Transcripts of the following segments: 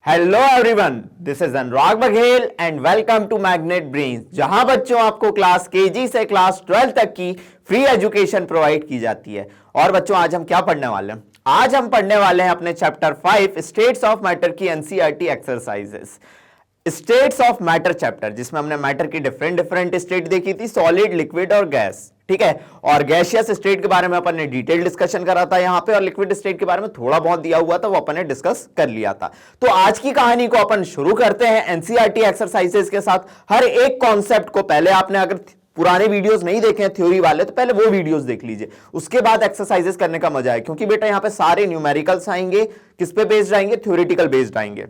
Hello everyone, this is Anurag Baghel and welcome to Magnet Brains, जहां बच्चों आपको क्लास केजी से क्लास 12 तक की फ्री एजुकेशन प्रोवाइड की जाती है। और बच्चों आज हम क्या पढ़ने वाले हैं? आज हम पढ़ने वाले हैं अपने चैप्टर 5 स्टेट्स ऑफ मैटर की NCERT exercises. States of matter chapter, जिसमें हमने मैटर की डिफरेंट स्टेट देखी थी, सॉलिड, लिक्विड और गैस। ठीक है, और गैसियस स्टेट के बारे में अपन ने डिटेल डिस्कशन करा था यहाँ पे, और लिक्विड स्टेट के बारे में थोड़ा बहुत दिया हुआ था, वो अपन ने डिस्कस कर लिया था। तो आज की कहानी को अपन शुरू करते हैं एनसीईआरटी एक्सरसाइजेस के साथ। हर एक कॉन्सेप्ट को पहले आपने अगर पुराने वीडियोस नहीं देखे हैं थ्योरी वाले, तो पहले वो वीडियोस देख लीजिए, उसके बाद एक्सरसाइजेस करने का मजा है। क्योंकि बेटा यहाँ पे सारे न्यूमेरिकल्स आएंगे, किस पे बेस्ड आएंगे? थ्योरेटिकल बेस्ड आएंगे।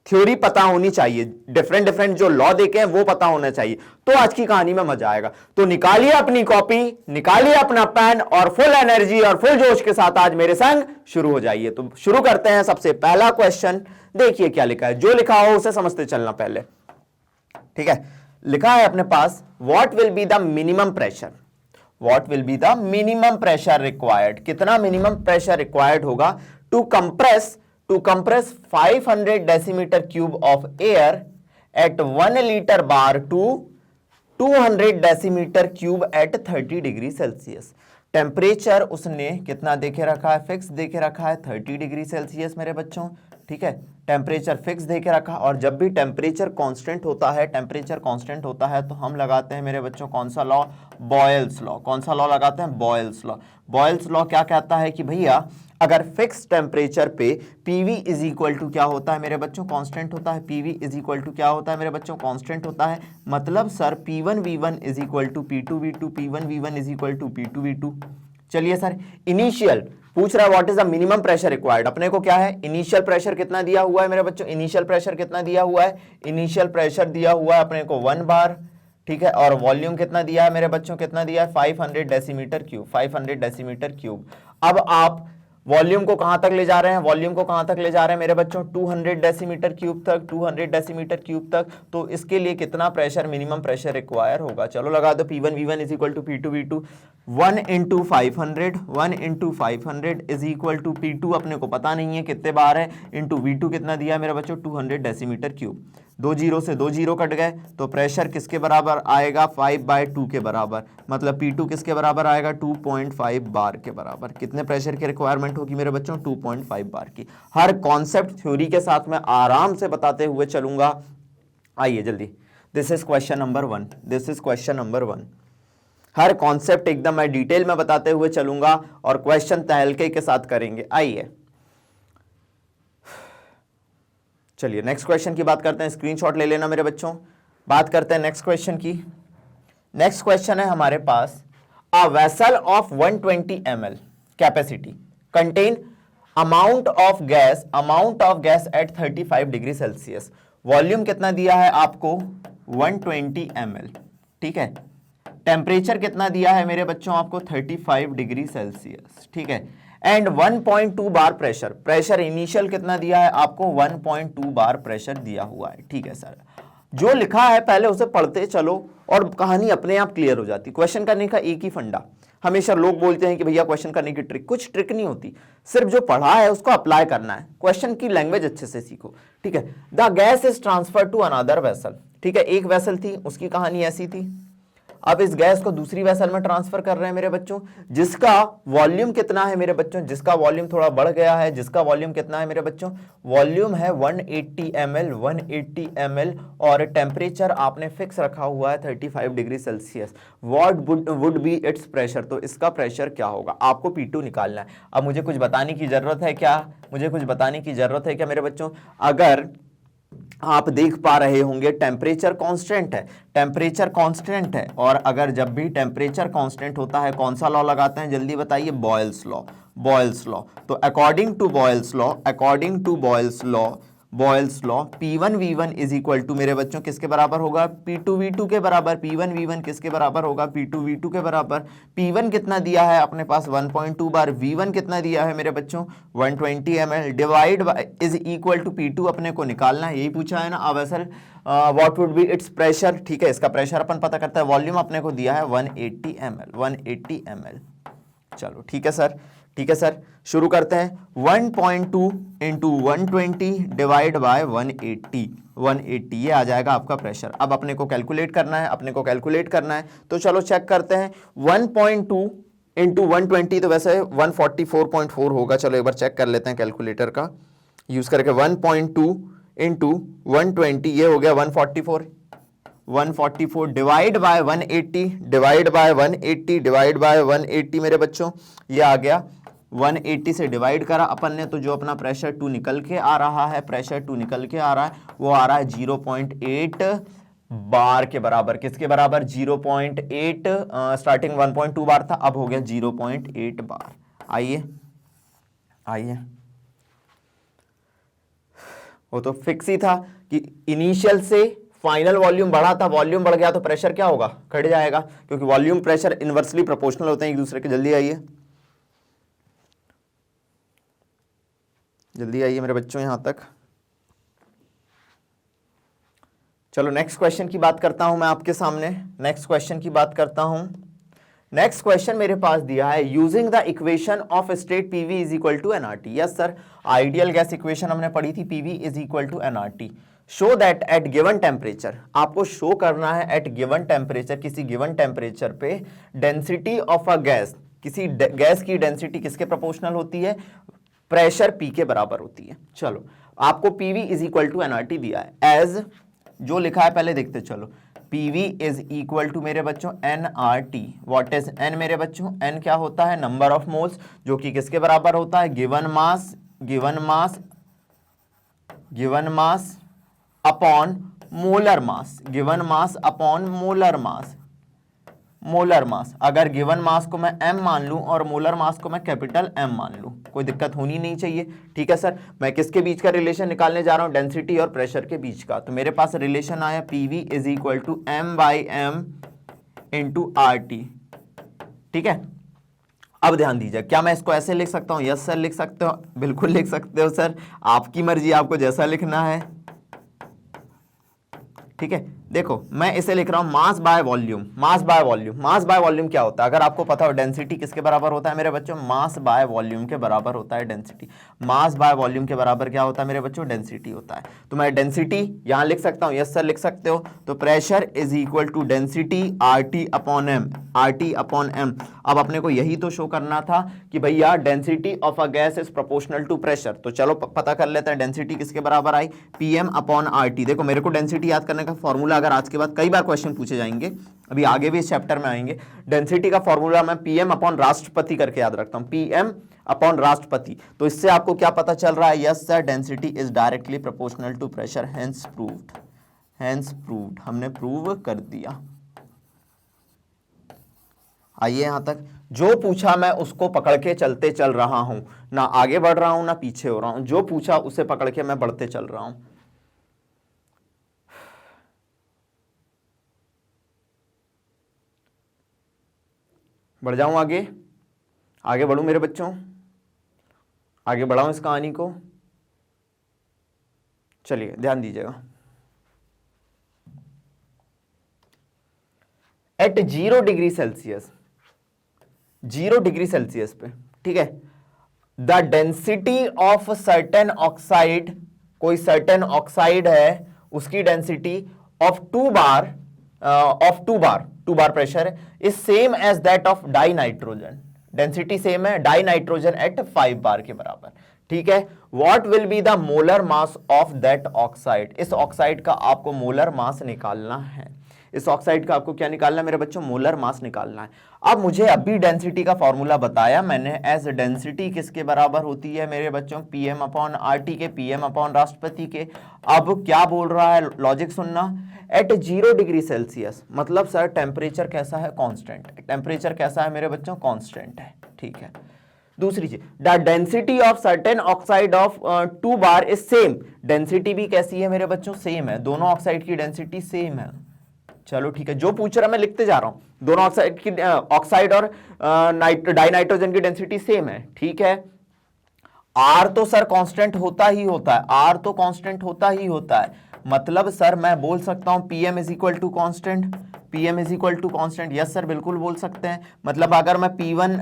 थ्योरी पता होनी चाहिए, डिफरेंट जो लॉ देखे हैं वो पता होना चाहिए, तो आज की कहानी में मजा आएगा। तो निकालिए अपनी कॉपी, निकालिए अपना पेन और फुल एनर्जी और फुल जोश के साथ आज मेरे संग शुरू हो जाइए। तो शुरू करते हैं। सबसे पहला क्वेश्चन देखिए क्या लिखा है, जो लिखा हो उसे समझते चलना पहले। ठीक है, लिखा है अपने पास, what will be the minimum pressure, what will be the minimum pressure required. कितना मिनिमम प्रेशर रिक्वायर्ड होगा to compress 500 decimeter cube of air at 1 liter bar to 200 decimeter cube at 30 degree Celsius. Temperature उसने कितना देखे रखा है? Fix देखे रखा है 30 डिग्री सेल्सियस मेरे बच्चों। ठीक है, टेम्परेचर फिक्स देके रखा। और जब भी टेम्परेचर कांस्टेंट होता है, टेम्परेचर कांस्टेंट होता है तो हम लगाते हैं मेरे बच्चों कौन सा लॉ? Boyle's law. कौन सा लॉ लगाते हैं? Boils law. बॉयल्स लॉ क्या कहता है कि भैया अगर फिक्स टेम्परेचर पे पीवी इज इक्वल टू क्या होता है मेरे बच्चों? कांस्टेंट होता है। पीवी इज इक्वल टू क्या होता है मेरे बच्चों? कांस्टेंट होता है। मतलब sir P1V1 is equal to P2V2, P1V1 is equal to P2V2। चलिए सर, इनिशियल पूछ रहा है what is the minimum pressure required. अपने को क्या है? इनिशियल प्रेशर कितना दिया हुआ है मेरे बच्चों? इनिशियल प्रेशर कितना दिया हुआ है? इनिशियल प्रेशर दिया हुआ है अपने को 1 बार। ठीक है, और वॉल्यूम कितना दिया है मेरे बच्चों? कितना दिया है? 500 डेसीमीटर क्यूब, 500 डेसीमीटर क्यूब। अब आप वॉल्यूम को कहां तक ले जा रहे हैं? वॉल्यूम को कहां तक ले जा रहे हैं मेरे बच्चों? 200 डेसीमीटर क्यूब तक, 200 डेसीमीटर क्यूब तक। तो इसके लिए कितना प्रेशर, मिनिमम प्रेशर रिक्वायर होगा? चलो लगा दो, P1V1 is equal to P2V2। 1 into 500 is equal to P2 अपने को पता नहीं है कितने बार है, इंटू V2 कितना दिया है मेरे बच्चों? 200 डेसीमीटर क्यूब। 2 जीरो से 2 जीरो कट गए, तो प्रेशर किसके बराबर आएगा? 5/2 के बराबर। मतलब P2 किसके बराबर आएगा? 2.5 बार के बराबर। कितने प्रेशर की रिक्वायरमेंट होगी मेरे बच्चों? 2.5 बार की। हर कॉन्सेप्ट थ्योरी के साथ मैं आराम से बताते हुए चलूंगा। आइए जल्दी, this is question number 1, this is question number 1। Her concept एकदम मैं डिटेल में बताते हुए चलूंगा और क्वेश्चन तहलके के साथ करेंगे। आइए चलिए नेक्स्ट क्वेश्चन की बात करते हैं। स्क्रीनशॉट ले लेना मेरे बच्चों। बात करते हैं नेक्स्ट क्वेश्चन की। नेक्स्ट क्वेश्चन है हमारे पास, a vessel of 120 ml capacity contain amount of gas at 35 degree Celsius. Volume कितना दिया है आपको? 120 ml। ठीक है, टेम्परेचर कितना दिया है मेरे बच्चों आपको? 35 डिग्री सेल्सियस। ठीक है, and 1.2 bar pressure. Pressure initial कितना दिया है आपको? 1.2 बार प्रेशर दिया हुआ है। ठीक है सर, जो लिखा है पहले उसे पढ़ते चलो और कहानी अपने आप क्लियर हो जाती। क्वेश्चन करने का एक ही फंडा। हमेशा लोग बोलते हैं कि भैया क्वेश्चन करने की ट्रिक, कुछ ट्रिक नहीं होती, सिर्फ जो पढ़ा है उसको अप्लाई करना है। क्वेश्चन की लैंग्वेज अच्छे से सीखो। ठीक है, the gas is transfer to another vessel. ठीक है, एक वेसल थी, उसकी कहानी ऐसी थी। अब इस गैस को दूसरी वेसल में ट्रांसफर कर रहे हैं मेरे बच्चों, जिसका वॉल्यूम कितना है मेरे बच्चों? जिसका वॉल्यूम थोड़ा बढ़ गया है। जिसका वॉल्यूम कितना है मेरे बच्चों? वॉल्यूम है 180 ml, 180 ml। और टेम्परेचर आपने फिक्स रखा हुआ है 35 degree Celsius. What would be it's pressure? तो इसका प्रेशर क्या होगा? आपको P2 निकालना है। अब मुझे कुछ बताने की जरूरत है क्या? मुझे कुछ बताने की जरूरत है क्या मेरे बच्चों? अगर आप देख पा रहे होंगे टेम्परेचर कांस्टेंट है, टेम्परेचर कांस्टेंट है। और अगर जब भी टेम्परेचर कांस्टेंट होता है कौन सा लॉ लगाते हैं? जल्दी बताइए। Boyle's law, Boyle's law. तो according to Boyle's law, P1V1 is equal to मेरे बच्चों किसके बराबर होगा? P2V2 के बराबर। P1V1 किसके बराबर होगा? P2V2 के बराबर। P1 कितना दिया है अपने पास? 1.2 बार। V1 कितना दिया है मेरे बच्चों? 120 ml। Divide is equal to P2 अपने को निकालना है, यही पूछा है ना। अब vessel what would be it's pressure? ठीक है, इसका प्रेशर अपन पता करता है। वॉल्यूम अपने को दिया है 180 ml, 180 ml। चलो ठीक है सर, ठीक है सर, शुरू करते हैं। 1.2 इंटू 120 डिवाइड बाय 180 ये आ जाएगा आपका प्रेशर। अब अपने को कैलकुलेट करना है, तो चलो चेक करते हैं। 1.2 इंटू 120 तो वैसे 144.4 होगा, चलो एक बार चेक कर लेते हैं कैलकुलेटर का यूज करके। 1.2 इंटू 120 ये हो गया 144 डिवाइड बाय 180 मेरे बच्चों, ये आ गया 180 से डिवाइड करा अपन ने, तो जो अपना प्रेशर 2 निकल के आ रहा है, वो आ रहा है 0.8 बार के बराबर। किसके बराबर? 0.8। स्टार्टिंग 1.2 बार था, अब हो गया 0.8 बार। आइए वो तो फिक्स ही था कि इनिशियल से फाइनल वॉल्यूम बढ़ा था, वॉल्यूम बढ़ गया तो प्रेशर क्या होगा? घट जाएगा, क्योंकि वॉल्यूम प्रेशर इनवर्सली प्रोपोर्शनल होते हैं एक दूसरे के। जल्दी आइए मेरे बच्चों यहां तक। चलो नेक्स्ट क्वेश्चन की बात करता हूं मैं आपके सामने। नेक्स्ट क्वेश्चन मेरे पास दिया है, using the equation of state PV is equal to NRT. Yes sir, ideal gas equation हमने पढ़ी थी, PV is equal to nRT. Show that at given temperature, आपको शो करना है एट गिवन टेम्परेचर, किसी गिवन टेम्परेचर पे density of a gas, किसी gas की डेंसिटी किसके प्रोपोर्शनल होती है? प्रेशर पी के बराबर होती है। चलो आपको PV is equal to nRT दिया है, एज जो लिखा है पहले देखते चलो। पीवी इज इक्वल टू मेरे बच्चों एनआरटी। व्हाट इज एन मेरे बच्चों? एन क्या होता है? नंबर ऑफ मोल्स, जो कि किसके बराबर होता है? Given mass upon molar mass. अगर गिवन मास को मैं m मान लूं और मोलर मास को मैं कैपिटल M मान लूं, कोई दिक्कत होनी नहीं चाहिए। ठीक है सर, मैं किसके बीच का रिलेशन निकालने जा रहा हूं? डेंसिटी और प्रेशर के बीच का। तो मेरे पास रिलेशन आया PV is equal to M/m into RT। ठीक है, अब ध्यान दीजिए, क्या मैं इसको ऐसे लिख सकता हूं? यस सर लिख सकते हो, बिल्कुल लिख सकते हो सर, आपकी मर्जी, आपको जैसा लिखना है। ठीक है, देखो मैं इसे लिख रहा हूं मास बाय वॉल्यूम क्या होता है? अगर आपको पता हो डेंसिटी किसके बराबर होता है मेरे बच्चों? मास बाय वॉल्यूम के बराबर होता है डेंसिटी। मास बाय वॉल्यूम के बराबर क्या होता है मेरे बच्चों? डेंसिटी होता है। तो मैं डेंसिटी यहां लिख सकता हूं, यस सर लिख सकते हो। तो pressure is equal to density RT upon M। अब अपने को यही तो शो करना था कि भैया density of a gas is proportional to pressure. तो चलो पता कर लेते हैं डेंसिटी किसके बराबर आई? PM upon RT। देखो मेरे को डेंसिटी याद करने का फॉर्मूला अगर आज के बाद कई बार क्वेश्चन पूछे जाएंगे, अभी आगे भी इस चैप्टर में आएंगे। डेंसिटी का फॉर्मूला मैं PM अपॉन राष्ट्रपति करके याद रखता हूं, PM अपॉन राष्ट्रपति। तो इससे आपको क्या पता चल रहा है? Yes sir, density is directly proportional to pressure, hence proved. हमने प्रूव कर दिया। आइए यहां तक, जो पूछा मैं उसको पकड़ के चलते चल रहा हूं, ना आगे बढ़ रहा हूं ना पीछे हो रहा हूं। जो पूछा उसे पकड़ के मैं बढ़ते चल रहा हूं। बढ़ जाऊं आगे बढ़ूं मेरे बच्चों, आगे बढ़ाऊं इस कहानी को। चलिए ध्यान दीजिएगा, एट 0 डिग्री सेल्सियस पे, ठीक है, the density of certain oxide, कोई सर्टेन ऑक्साइड है, उसकी डेंसिटी ऑफ 2 बार प्रेशर है, is same as that of dinitrogen. Density same है, डाई नाइट्रोजन एट 5 बार के बराबर। ठीक है, what will be the molar mass of that oxide? इस ऑक्साइड का आपको मोलर मास निकालना है। इस ऑक्साइड का आपको क्या निकालना है मेरे बच्चों? मोलर मास निकालना है। अब मुझे अभी डेंसिटी का फॉर्मूला बताया मैंने, एज डेंसिटी किसके बराबर होती है मेरे बच्चों? PM अपॉन RT के, PM अपॉन राष्ट्रपति के। अब क्या बोल रहा है, लॉजिक सुनना। एट 0 डिग्री सेल्सियस मतलब सर टेम्परेचर कैसा है? कांस्टेंट। टेम्परेचर कैसा है मेरे बच्चों? कांस्टेंट है। ठीक है, दूसरी चीज, the density of certain oxide of 2 bar is same. Density भी कैसी है मेरे बच्चों? सेम है, दोनों ऑक्साइड की डेंसिटी सेम है। चलो ठीक है, जो पूछ रहा मैं लिखते जा रहा हूं, दोनों ऑक्साइड और डाई नाइट्रोजन की डेंसिटी सेम है। ठीक है, R तो सर कांस्टेंट होता ही होता है, R तो कांस्टेंट होता ही होता है। मतलब सर मैं बोल सकता हूं PM is equal to constant, PM is equal to constant, yes sir बिल्कुल बोल सकते हैं। मतलब अगर मैं P1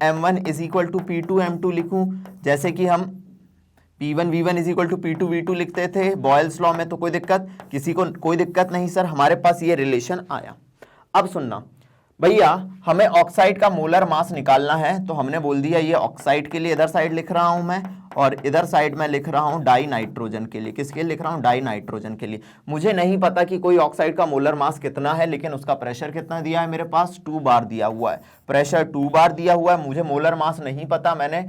M1 is equal to P2 M2 लिखूं, जैसे कि हम P1 V1 is equal to P2 V2 लिखते थे बॉयल्स लॉ में, तो कोई दिक्कत, किसी को कोई दिक्कत नहीं सर, हमारे पास ये रिलेशन आया। अब सुनना भैया, हमें ऑक्साइड का मोलर मास निकालना है, तो हमने बोल दिया ये ऑक्साइड के लिए इधर साइड लिख रहा हूं मैं, और इधर साइड में लिख रहा हूं डाई नाइट्रोजन के लिए। किसके लिए लिख रहा हूं? डाई नाइट्रोजन के लिए। मुझे नहीं पता कि कोई ऑक्साइड का मोलर मास कितना है, लेकिन उसका प्रेशर कितना दिया है मेरे पास? 2 बार दिया हुआ है, प्रेशर 2 बार दिया हुआ है। मुझे मोलर मास नहीं पता, मैंने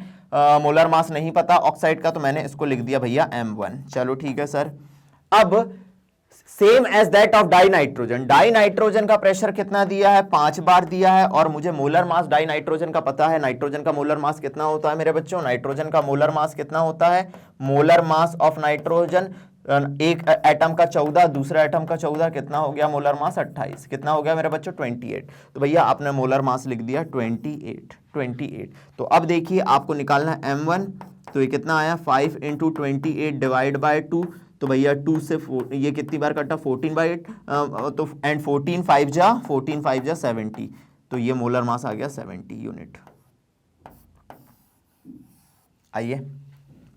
मोलर मास नहीं पता ऑक्साइड का, तो मैंने इसको लिख दिया भैया M1। चलो ठीक है सर। अब same as that of dinitrogen, dinitrogen का प्रेशर कितना दिया है? 5 बार दिया है, और मुझे मोलर मास डाई नाइट्रोजन का पता है। नाइट्रोजन का मोलर मास कितना होता है मेरे बच्चों? नाइट्रोजन का मोलर मास कितना होता है? मोलर मास ऑफ नाइट्रोजन, एक एटम का 14, दूसरा एटम का 14, कितना हो गया मोलर मास? 28। कितना हो गया मेरे बच्चों? 28। तो भैया आपने मोलर मास लिख दिया 28। तो अब देखिए आपको निकालना है M1, तो ये कितना आया? 5 × 28 डिवाइड बाय 2, तो भैया 2 से ये कितनी बार कटा? 14/8, तो एंड 14 5 जा 70, तो ये मोलर मास आ गया 70 यूनिट। आइए,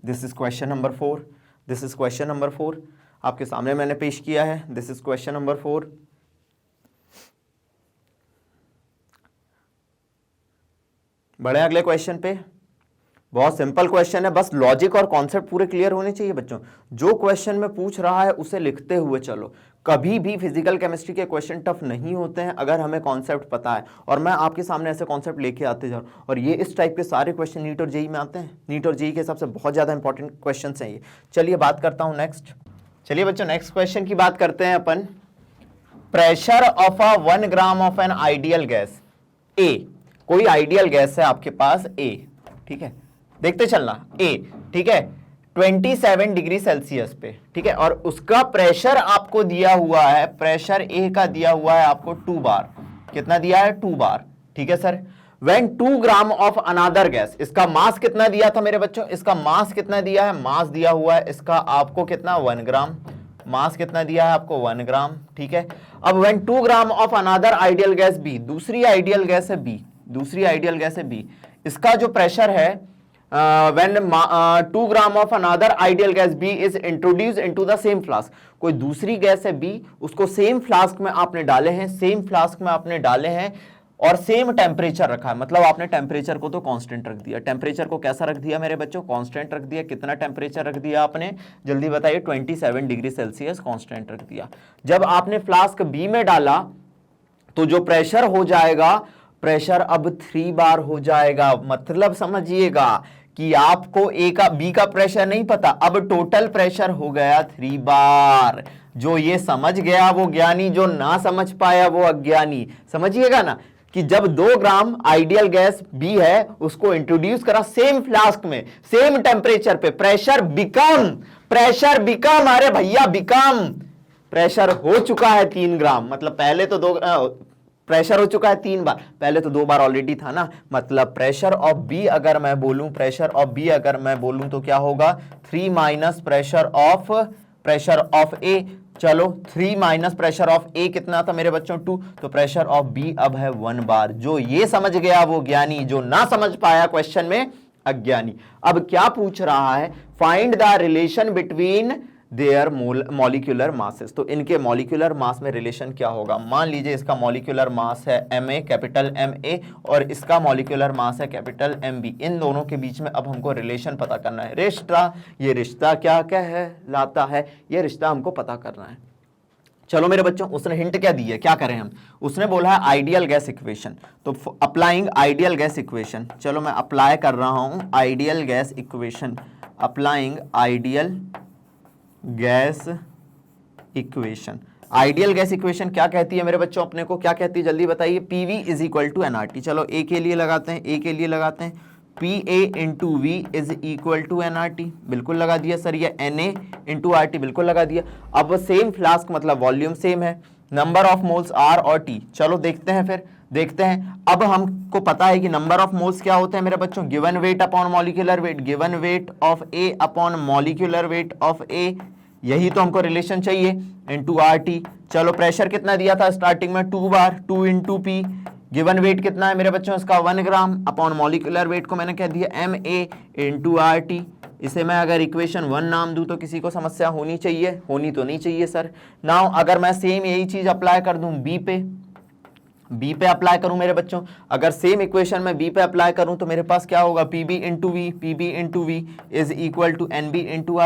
this is question number 4, this is question number 4 आपके सामने मैंने पेश किया है। This is question number 4। बढ़े अगले क्वेश्चन पे। बहुत सिंपल क्वेश्चन है, बस लॉजिक और कॉन्सेप्ट पूरे क्लियर होने चाहिए बच्चों। जो क्वेश्चन में पूछ रहा है उसे लिखते हुए चलो। कभी भी फिजिकल केमिस्ट्री के क्वेश्चन टफ नहीं होते हैं अगर हमें कॉन्सेप्ट पता है, और मैं आपके सामने ऐसे कॉन्सेप्ट लेके आते जा रहा हूं। और ये इस टाइप के सारे क्वेश्चन नीट और जेई में आते हैं, नीट और जेई के हिसाब से बहुत ज्यादा इंपॉर्टेंट क्वेश्चन हैं ये। चलिए बात करता हूं नेक्स्ट। चलिए बच्चों नेक्स्ट क्वेश्चन की बात करते हैं अपन। Pressure of a 1 gram of an ideal gas A, कोई आइडियल गैस है आपके पास ए, ठीक है, देखते चलना ए, ठीक है, 27 डिग्री सेल्सियस पे, ठीक है, और उसका प्रेशर आपको दिया हुआ है, प्रेशर ए का दिया हुआ है आपको 2 बार। कितना दिया है? 2 बार, ठीक है sir. When 2 gram of another gas, इसका मास कितना दिया था मेरे बच्चों? इसका मास कितना दिया है? मास दिया हुआ है इसका आपको कितना? 1 ग्राम। मास कितना दिया है आपको? 1 ग्राम, ठीक है। अब when 2 gram of another ideal gas B, दूसरी आइडियल गैस है बी, दूसरी आइडियल गैस है बी, इसका जो प्रेशर है when 2 gram of another ideal gas B is introduced into the same flask, कोई दूसरी गैस है B, उसको सेम फ्लास्क में आपने डाले हैं, सेम फ्लास्क में आपने डाले हैं, और सेम टेम्परेचर रखा है। मतलब आपने टेम्परेचर को तो कांस्टेंट रख दिया। टेम्परेचर को कैसा रख दिया मेरे बच्चों? कांस्टेंट रख दिया। कितना टेम्परेचर रख दिया आपने? जल्दी बताइए। 27 डिग्री सेल्सियस कांस्टेंट रख दिया। जब आपने फ्लास्क B में डाला तो जो प्रेशर हो जाएगा, प्रेशर अब 3 बार हो जाएगा। मतलब समझिएगा कि आपको ए का बी का प्रेशर नहीं पता, अब टोटल प्रेशर हो गया 3 बार। जो ये समझ गया वो ज्ञानी, जो ना समझ पाया वो अज्ञानी। समझिएगा ना कि जब 2 ग्राम आइडियल गैस बी है, उसको इंट्रोड्यूस करा सेम फ्लास्क में, सेम टेम्परेचर पे, प्रेशर बिकम, अरे भैया बिकम, प्रेशर हो चुका है 3 ग्राम। मतलब पहले तो 2 प्रेशर हो चुका है 3 बार, पहले तो 2 बार ऑलरेडी था ना। मतलब प्रेशर ऑफ बी अगर मैं बोलूं, प्रेशर ऑफ बी अगर मैं बोलूं तो क्या होगा? 3 माइनस प्रेशर ऑफ ए। चलो 3 माइनस प्रेशर ऑफ ए कितना था मेरे बच्चों? 2। तो प्रेशर ऑफ बी अब है 1 बार। जो ये समझ गया वो ज्ञानी, जो ना समझ पाया क्वेश्चन में अज्ञानी। अब क्या पूछ रहा है? Find the relation between their molecular masses. तो इनके मॉलिक्यूलर मास में रिलेशन क्या होगा? मान लीजिए इसका मॉलिक्यूलर मास है Ma, कैपिटल Ma, और इसका मॉलिक्यूलर मास है कैपिटल Mb। इन दोनों के बीच में अब हमको रिलेशन पता करना है। रिश्ता, ये रिश्ता क्या कहलाता है? ये रिश्ता हमको पता करना है। चलो मेरे बच्चों, उसने हिंट क्या दी है, क्या करें हम? उसने बोला है आइडियल गैस इक्वेशन, तो अप्लाइंग आइडियल गैस इक्वेशन। चलो मैं अप्लाई कर रहा हूं ideal gas equation, applying ideal gas equation. Ideal gas equation क्या कहती है मेरे बच्चों? अपने को क्या कहती है जल्दी बताइए? PV is equal to nRT। चलो ए के लिए लगाते हैं, ए के लिए लगाते हैं, PA into V is equal to nRT, बिल्कुल लगा दिया सर। ये Na इंटू RT बिल्कुल लगा दिया। अब सेम फ्लास्क मतलब वॉल्यूम सेम है, नंबर ऑफ मोल्स R और T। चलो देखते हैं, फिर देखते हैं। अब हमको पता है कि नंबर ऑफ मोल्स क्या होते हैं मेरे बच्चों? Given weight upon molecular wait, given weight of A upon molecular weight of A, यही तो हमको रिलेशन चाहिए, इंटू आर टी। चलो प्रेशर कितना दिया था स्टार्टिंग में 2 बार, 2 इंटू पी। गिवन वेट कितना है मेरे बच्चों इसका 1 ग्राम, अपॉन मॉलिक्यूलर वेट को मैंने कह दिया M A into R T. इसे मैं अगर इक्वेशन 1 नाम दूं तो किसी को समस्या होनी चाहिए? होनी तो नहीं चाहिए सर। नाउ अगर मैं सेम यही चीज अप्लाई कर दूं बी पे अप्लाई करूं मेरे बच्चों, अगर सेम इक्वेशन में बी पे अप्लाई करूं तो मेरे पास क्या होगा, P B into V is equal to n B into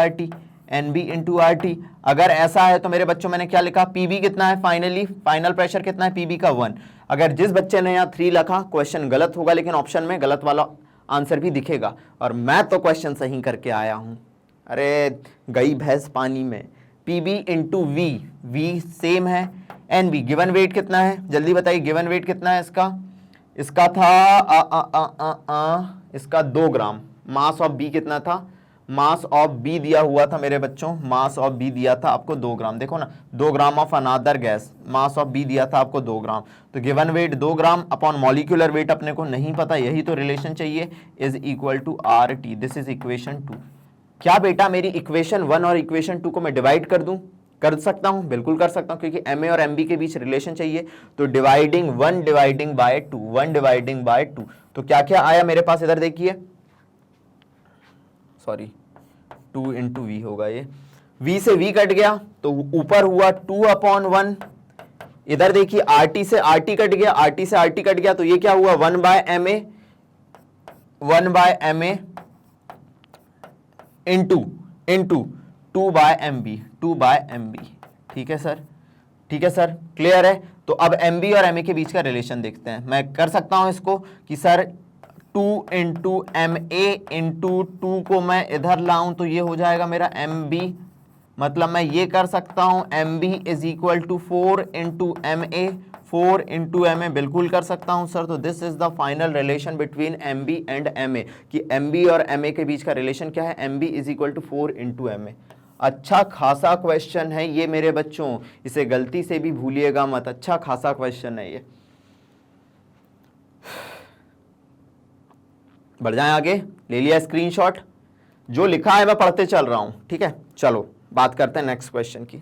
R T. अगर ऐसा है तो मेरे बच्चों मैंने क्या लिखा, पीबी कितना है फाइनल प्रेशर कितना है, पीबी का 1। अगर जिस बच्चे ने यहाँ 3 लिखा क्वेश्चन गलत होगा, लेकिन ऑप्शन में गलत वाला आंसर भी दिखेगा, और मैं तो क्वेश्चन सही करके आया हूं। अरे गई भैंस पानी में। पीबी इंटू वी सेम है, एन बी गिवन वेट कितना है जल्दी बताइए, गिवन वेट कितना है इसका था इसका 2 ग्राम। मास ऑफ बी कितना था, मास ऑफ बी दिया हुआ था मेरे बच्चों, मास ऑफ बी दिया था आपको 2 ग्राम। देखो ना 2 gram of another gas, mass of B दिया था आपको 2 ग्राम, तो given weight 2 gram upon molecular weight अपने को नहीं पता, यही तो रिलेशन चाहिए, is equal to R T. This is equation 2। क्या बेटा मेरी इक्वेशन 1 और इक्वेशन 2 को मैं डिवाइड कर दूं? कर सकता हूं, बिल्कुल कर सकता हूं, क्योंकि एम ए और एम बी के बीच रिलेशन चाहिए। तो डिवाइडिंग 1 डिवाइडिंग बाय 2, तो क्या क्या आया मेरे पास, इधर देखिए, सॉरी 2 इंटू वी होगा ये, v से v कट गया तो ऊपर हुआ 2 अपॉन 1। इधर देखिए RT से RT कट गया, RT से RT कट गया, तो ये क्या हुआ 1 by M A into 2 by M B. ठीक है सर, क्लियर है। तो अब एम बी और एम ए के बीच का रिलेशन देखते हैं। मैं कर सकता हूं इसको कि sir 2 into M A into 2 को मैं इधर लाऊं तो ये हो जाएगा मेरा एम बी, मतलब मैं ये कर सकता हूं M B is equal to 4 into M A, बिल्कुल कर सकता हूं सर। तो this is the final relation between M B and M A, कि एम बी और एम ए के बीच का रिलेशन क्या है, M B is equal to 4 into M A. अच्छा खासा क्वेश्चन है ये मेरे बच्चों, इसे गलती से भी भूलिएगा मत, अच्छा खासा क्वेश्चन है ये। बढ़ जाएं आगे, ले लिया स्क्रीनशॉट, जो लिखा है मैं पढ़ते चल रहा हूं, ठीक है। चलो बात करते हैं नेक्स्ट क्वेश्चन की,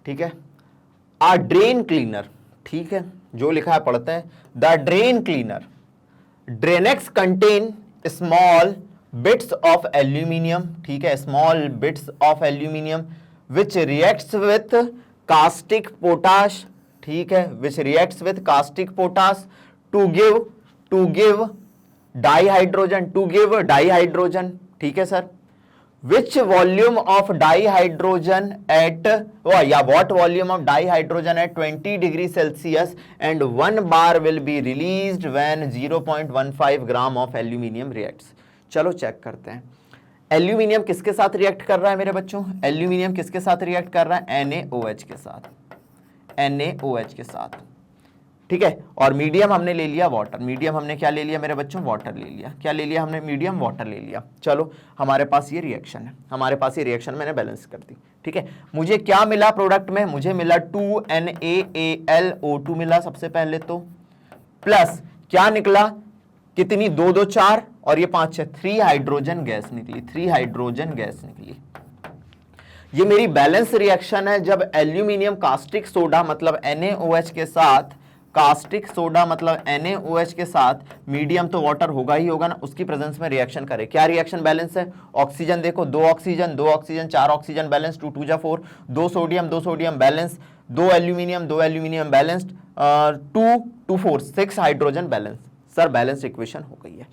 ठीक है। आ ड्रेन क्लीनर, ठीक है, जो लिखा है पढ़ते हैं। The drain cleaner Drainex contain small bits of aluminium, ठीक है, small bits of aluminium which reacts with caustic potash, ठीक है, which reacts with caustic potash to give dihydrogen, ठीक है sir. Which volume of dihydrogen at what volume of dihydrogen at 20 degree Celsius and 1 bar will be released when 0.15 gram of aluminium reacts. चलो check करते हैं, aluminium किसके साथ react कर रहा है मेरे बच्चों, एल्यूमिनियम किसके साथ रिएक्ट कर रहा है, NaOH के साथ, ठीक है। और मीडियम हमने ले लिया वाटर, मीडियम हमने क्या ले लिया मेरे बच्चों, वाटर ले लिया। क्या ले लिया हमने, मीडियम वाटर ले लिया। चलो हमारे पास ये रिएक्शन है, मैंने बैलेंस कर दी, ठीक है। मुझे क्या मिला प्रोडक्ट में, मुझे मिला 2NaAlO2 मिला सबसे पहले तो, प्लस क्या निकला, कितनी 2 2 4 और ये 5 6 3 हाइड्रोजन गैस निकली। ये मेरी बैलेंस रिएक्शन है जब एल्यूमिनियम कास्टिक सोडा मतलब NaOH के साथ मीडियम तो वाटर होगा ही होगा ना, उसकी प्रेजेंस में रिएक्शन करे। क्या रिएक्शन बैलेंस है, ऑक्सीजन देखो 2 ऑक्सीजन 4 ऑक्सीजन बैलेंस, 2 2 जा 4, 2 sodium balance, 2 aluminium balanced, 2 2 4 6 hydrogen balance. Sir balance equation हो गई है।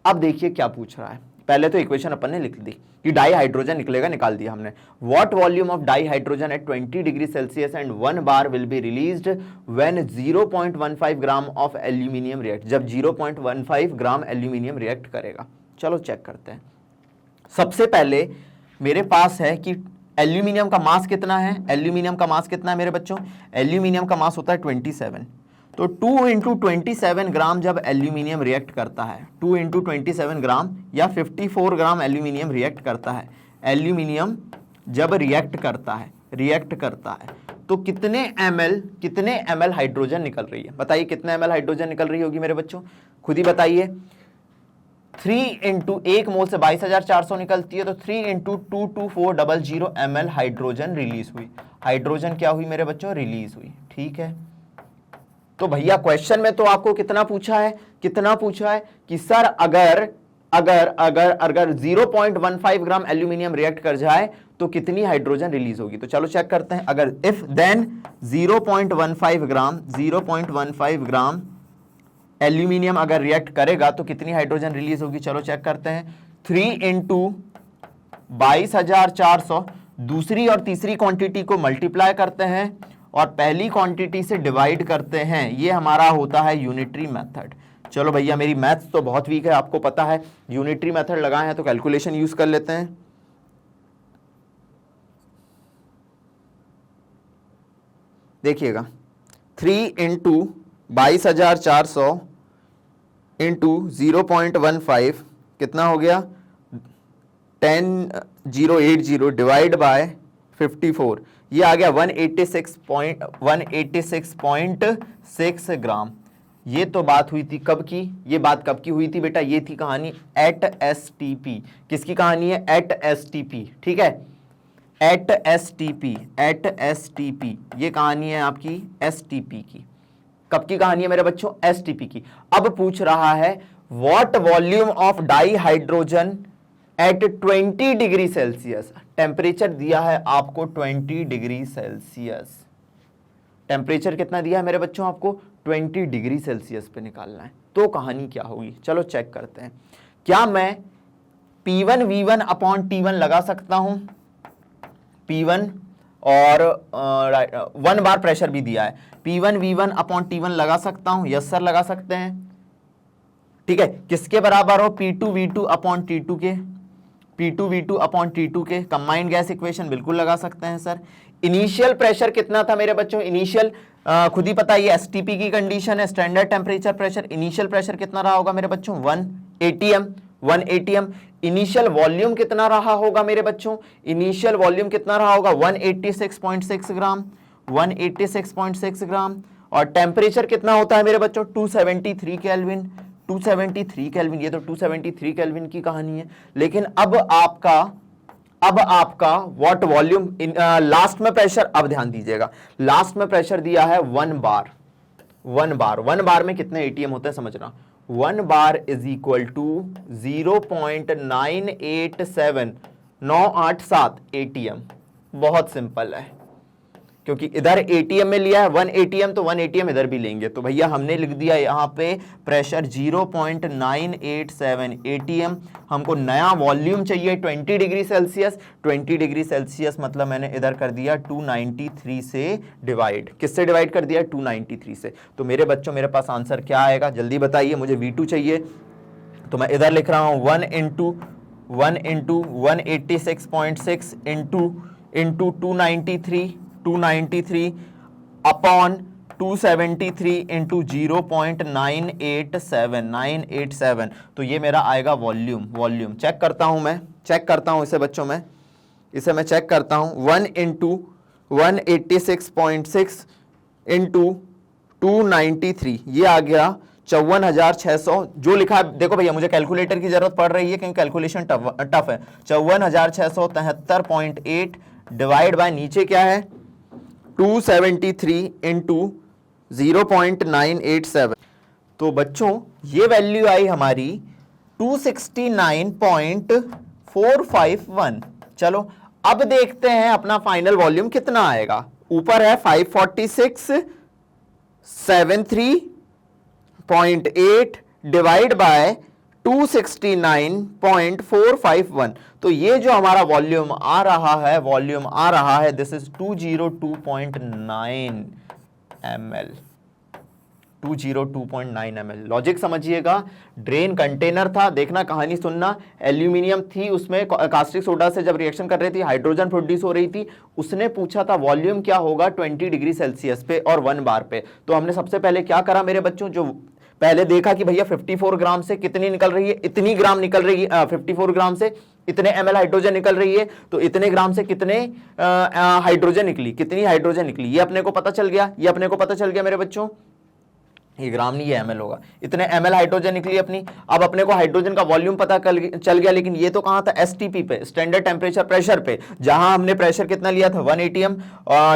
अब देखिए क्या पूछ रहा है, पहले तो इक्वेशन अपन ने लिख दी कि डाई हाइड्रोजन निकलेगा, निकाल दिया हमने। What volume of dihydrogen at 20 degree Celsius and 1 bar will be released when 0.15 gram of aluminium react, जब 0.15 ग्राम एल्यूमिनियम रिएक्ट करेगा। चलो चेक करते हैं। सबसे पहले मेरे पास है कि एल्यूमिनियम का मास कितना है, मेरे बच्चों, एल्यूमिनियम का मास होता है 27, तो 2 इंटू 27 ग्राम जब एल्यूमिनियम रिएक्ट करता है, 2 इंटू 27 ग्राम या 54 ग्राम एल्यूमिनियम रिएक्ट करता है। एल्यूमिनियम जब रिएक्ट करता है तो कितने ml हाइड्रोजन निकल रही है, बताइए कितने ml हाइड्रोजन निकल रही होगी मेरे बच्चों, खुद ही बताइए। 3 इंटू 1 मोल से 22,400 निकलती है, तो 3 इंटू 22400 ml हाइड्रोजन रिलीज हुई। हाइड्रोजन क्या हुई मेरे बच्चों? रिलीज हुई। ठीक है, तो भैया क्वेश्चन में तो आपको कितना पूछा है, कितना पूछा है कि सर अगर अगर अगर अगर 0.15 ग्राम एल्यूमिनियम रिएक्ट कर जाए तो कितनी हाइड्रोजन रिलीज होगी। तो चलो चेक करते हैं। अगर इफ देन 0.15 ग्राम एल्यूमिनियम अगर रिएक्ट करेगा तो कितनी हाइड्रोजन रिलीज होगी। चलो चेक करते हैं। 3 इंटू 22,400, दूसरी और तीसरी क्वांटिटी को मल्टीप्लाई करते हैं और पहली क्वांटिटी से डिवाइड करते हैं। ये हमारा होता है यूनिटरी मेथड। चलो भैया, मेरी मैथ्स तो बहुत वीक है, आपको पता है। यूनिटरी मेथड लगाए हैं तो कैलकुलेशन यूज कर लेते हैं। देखिएगा, 3 इंटू 22,400 इंटू 0.15 कितना हो गया? 10,080 डिवाइड बाय 54, ये आ गया 186.6 ग्राम। ये तो बात हुई थी कब की? ये बात कब की हुई थी बेटा? ये थी कहानी एट एसटीपी। किसकी कहानी है? At STP. ठीक है, एट एसटीपी, एट एसटीपी ये कहानी है आपकी एसटीपी की। कब की कहानी है मेरे बच्चों? एसटीपी की। अब पूछ रहा है what volume of dihydrogen at 20 degree Celsius. Temperature दिया है आपको 20 डिग्री सेल्सियस। टेम्परेचर कितना दिया है मेरे बच्चों? आपको 20 डिग्री सेल्सियस पे निकालना है। तो कहानी क्या होगी? चलो चेक करते हैं। क्या मैं P1 V1 अपॉन T1 लगा सकता हूं? P1 और 1 बार प्रेशर भी दिया है। P1 V1 अपॉन T1 लगा सकता हूं? यस सर, लगा सकते हैं। ठीक है, किसके बराबर हो? P2 V2 अपॉन T2 के। P2 V2 अपॉन T2 के कंबाइंड गैस इक्वेशन बिल्कुल लगा सकते हैं सर। इनिशियल प्रेशर कितना था मेरे बच्चों? इनिशियल खुद ही पता है, ये एसटीपी की कंडीशन है, standard temperature pressure. Initial pressure कितना रहा होगा मेरे बच्चों? 1 atm। 1 atm। इनिशियल वॉल्यूम कितना रहा होगा मेरे बच्चों? इनिशियल वॉल्यूम कितना रहा होगा? 186.6 ग्राम। 186.6 ग्राम। और टेम्परेचर कितना होता है मेरे बच्चों? 273 केल्विन। 273 केल्विन, ये तो 273 केल्विन की कहानी है। लेकिन अब आपका व्हाट वॉल्यूम लास्ट में प्रेशर, अब ध्यान दीजिएगा, लास्ट में प्रेशर दिया है 1 बार। 1 बार में कितने एटीएम होते हैं समझना। 1 bar is equal to 0.987 ATM. बहुत सिंपल है, क्योंकि इधर एटीएम में लिया है 1 एटीएम, तो 1 एटीएम इधर भी लेंगे। तो भैया हमने लिख दिया यहां पे प्रेशर 0.987 एटीएम। हमको नया वॉल्यूम चाहिए 20 डिग्री सेल्सियस। 20 डिग्री सेल्सियस मतलब मैंने इधर कर दिया 293 से डिवाइड। किससे डिवाइड कर दिया? 293 से। तो मेरे बच्चों, मेरे पास आंसर क्या आएगा? जल्दी बताइए, मुझे V2 चाहिए। तो मैं इधर लिख रहा हूं 1 इंटू 186.6 इंटू 293 अपॉन 273 इंटू 0.987। तो ये मेरा आएगा वॉल्यूम। चेक करता हूं मैं, इसे बच्चों में, इसे मैं चेक करता हूं। 1 इंटू 186.6 इंटू 293, ये आ गया 54,600। जो लिखा है देखो भैया, मुझे कैलकुलेटर की जरूरत पड़ रही है क्योंकि कैलकुलेशन टफ है। 54,673.8 डिवाइड बाय नीचे क्या है? 273 इंटू 0.987। तो बच्चों ये वैल्यू आई हमारी 269.451। चलो अब देखते हैं अपना फाइनल वॉल्यूम कितना आएगा। ऊपर है 546.73.8 डिवाइड बाय 269.451। तो ये जो हमारा वॉल्यूम आ रहा है this is 202.9 ml। 202.9 ml। Logic समझिएगा, ड्रेन कंटेनर था, देखना कहानी सुनना। एल्यूमिनियम थी, उसमें कास्टिक सोडा से जब रिएक्शन कर रही थी हाइड्रोजन प्रोड्यूस हो रही थी। उसने पूछा था वॉल्यूम क्या होगा 20 डिग्री सेल्सियस पे और 1 बार पे। तो हमने सबसे पहले क्या करा मेरे बच्चों? जो पहले देखा कि भैया 54 ग्राम से कितनी निकल रही है, इतनी ग्राम निकल रही है। 54 ग्राम से इतने ml हाइड्रोजन निकल रही है, तो इतने ग्राम से कितने हाइड्रोजन निकली, कितनी हाइड्रोजन निकली, ये अपने को पता चल गया। मेरे बच्चों ये ग्राम नहीं, ये ml होगा। इतने ml हाइड्रोजन निकली अपनी। अब अपने को हाइड्रोजन का वॉल्यूम पता चल गया, लेकिन ये तो कहां था, एसटीपी पे, स्टैंडर्ड टेम्परेचर प्रेशर पे, जहां हमने प्रेशर कितना लिया था 1 atm,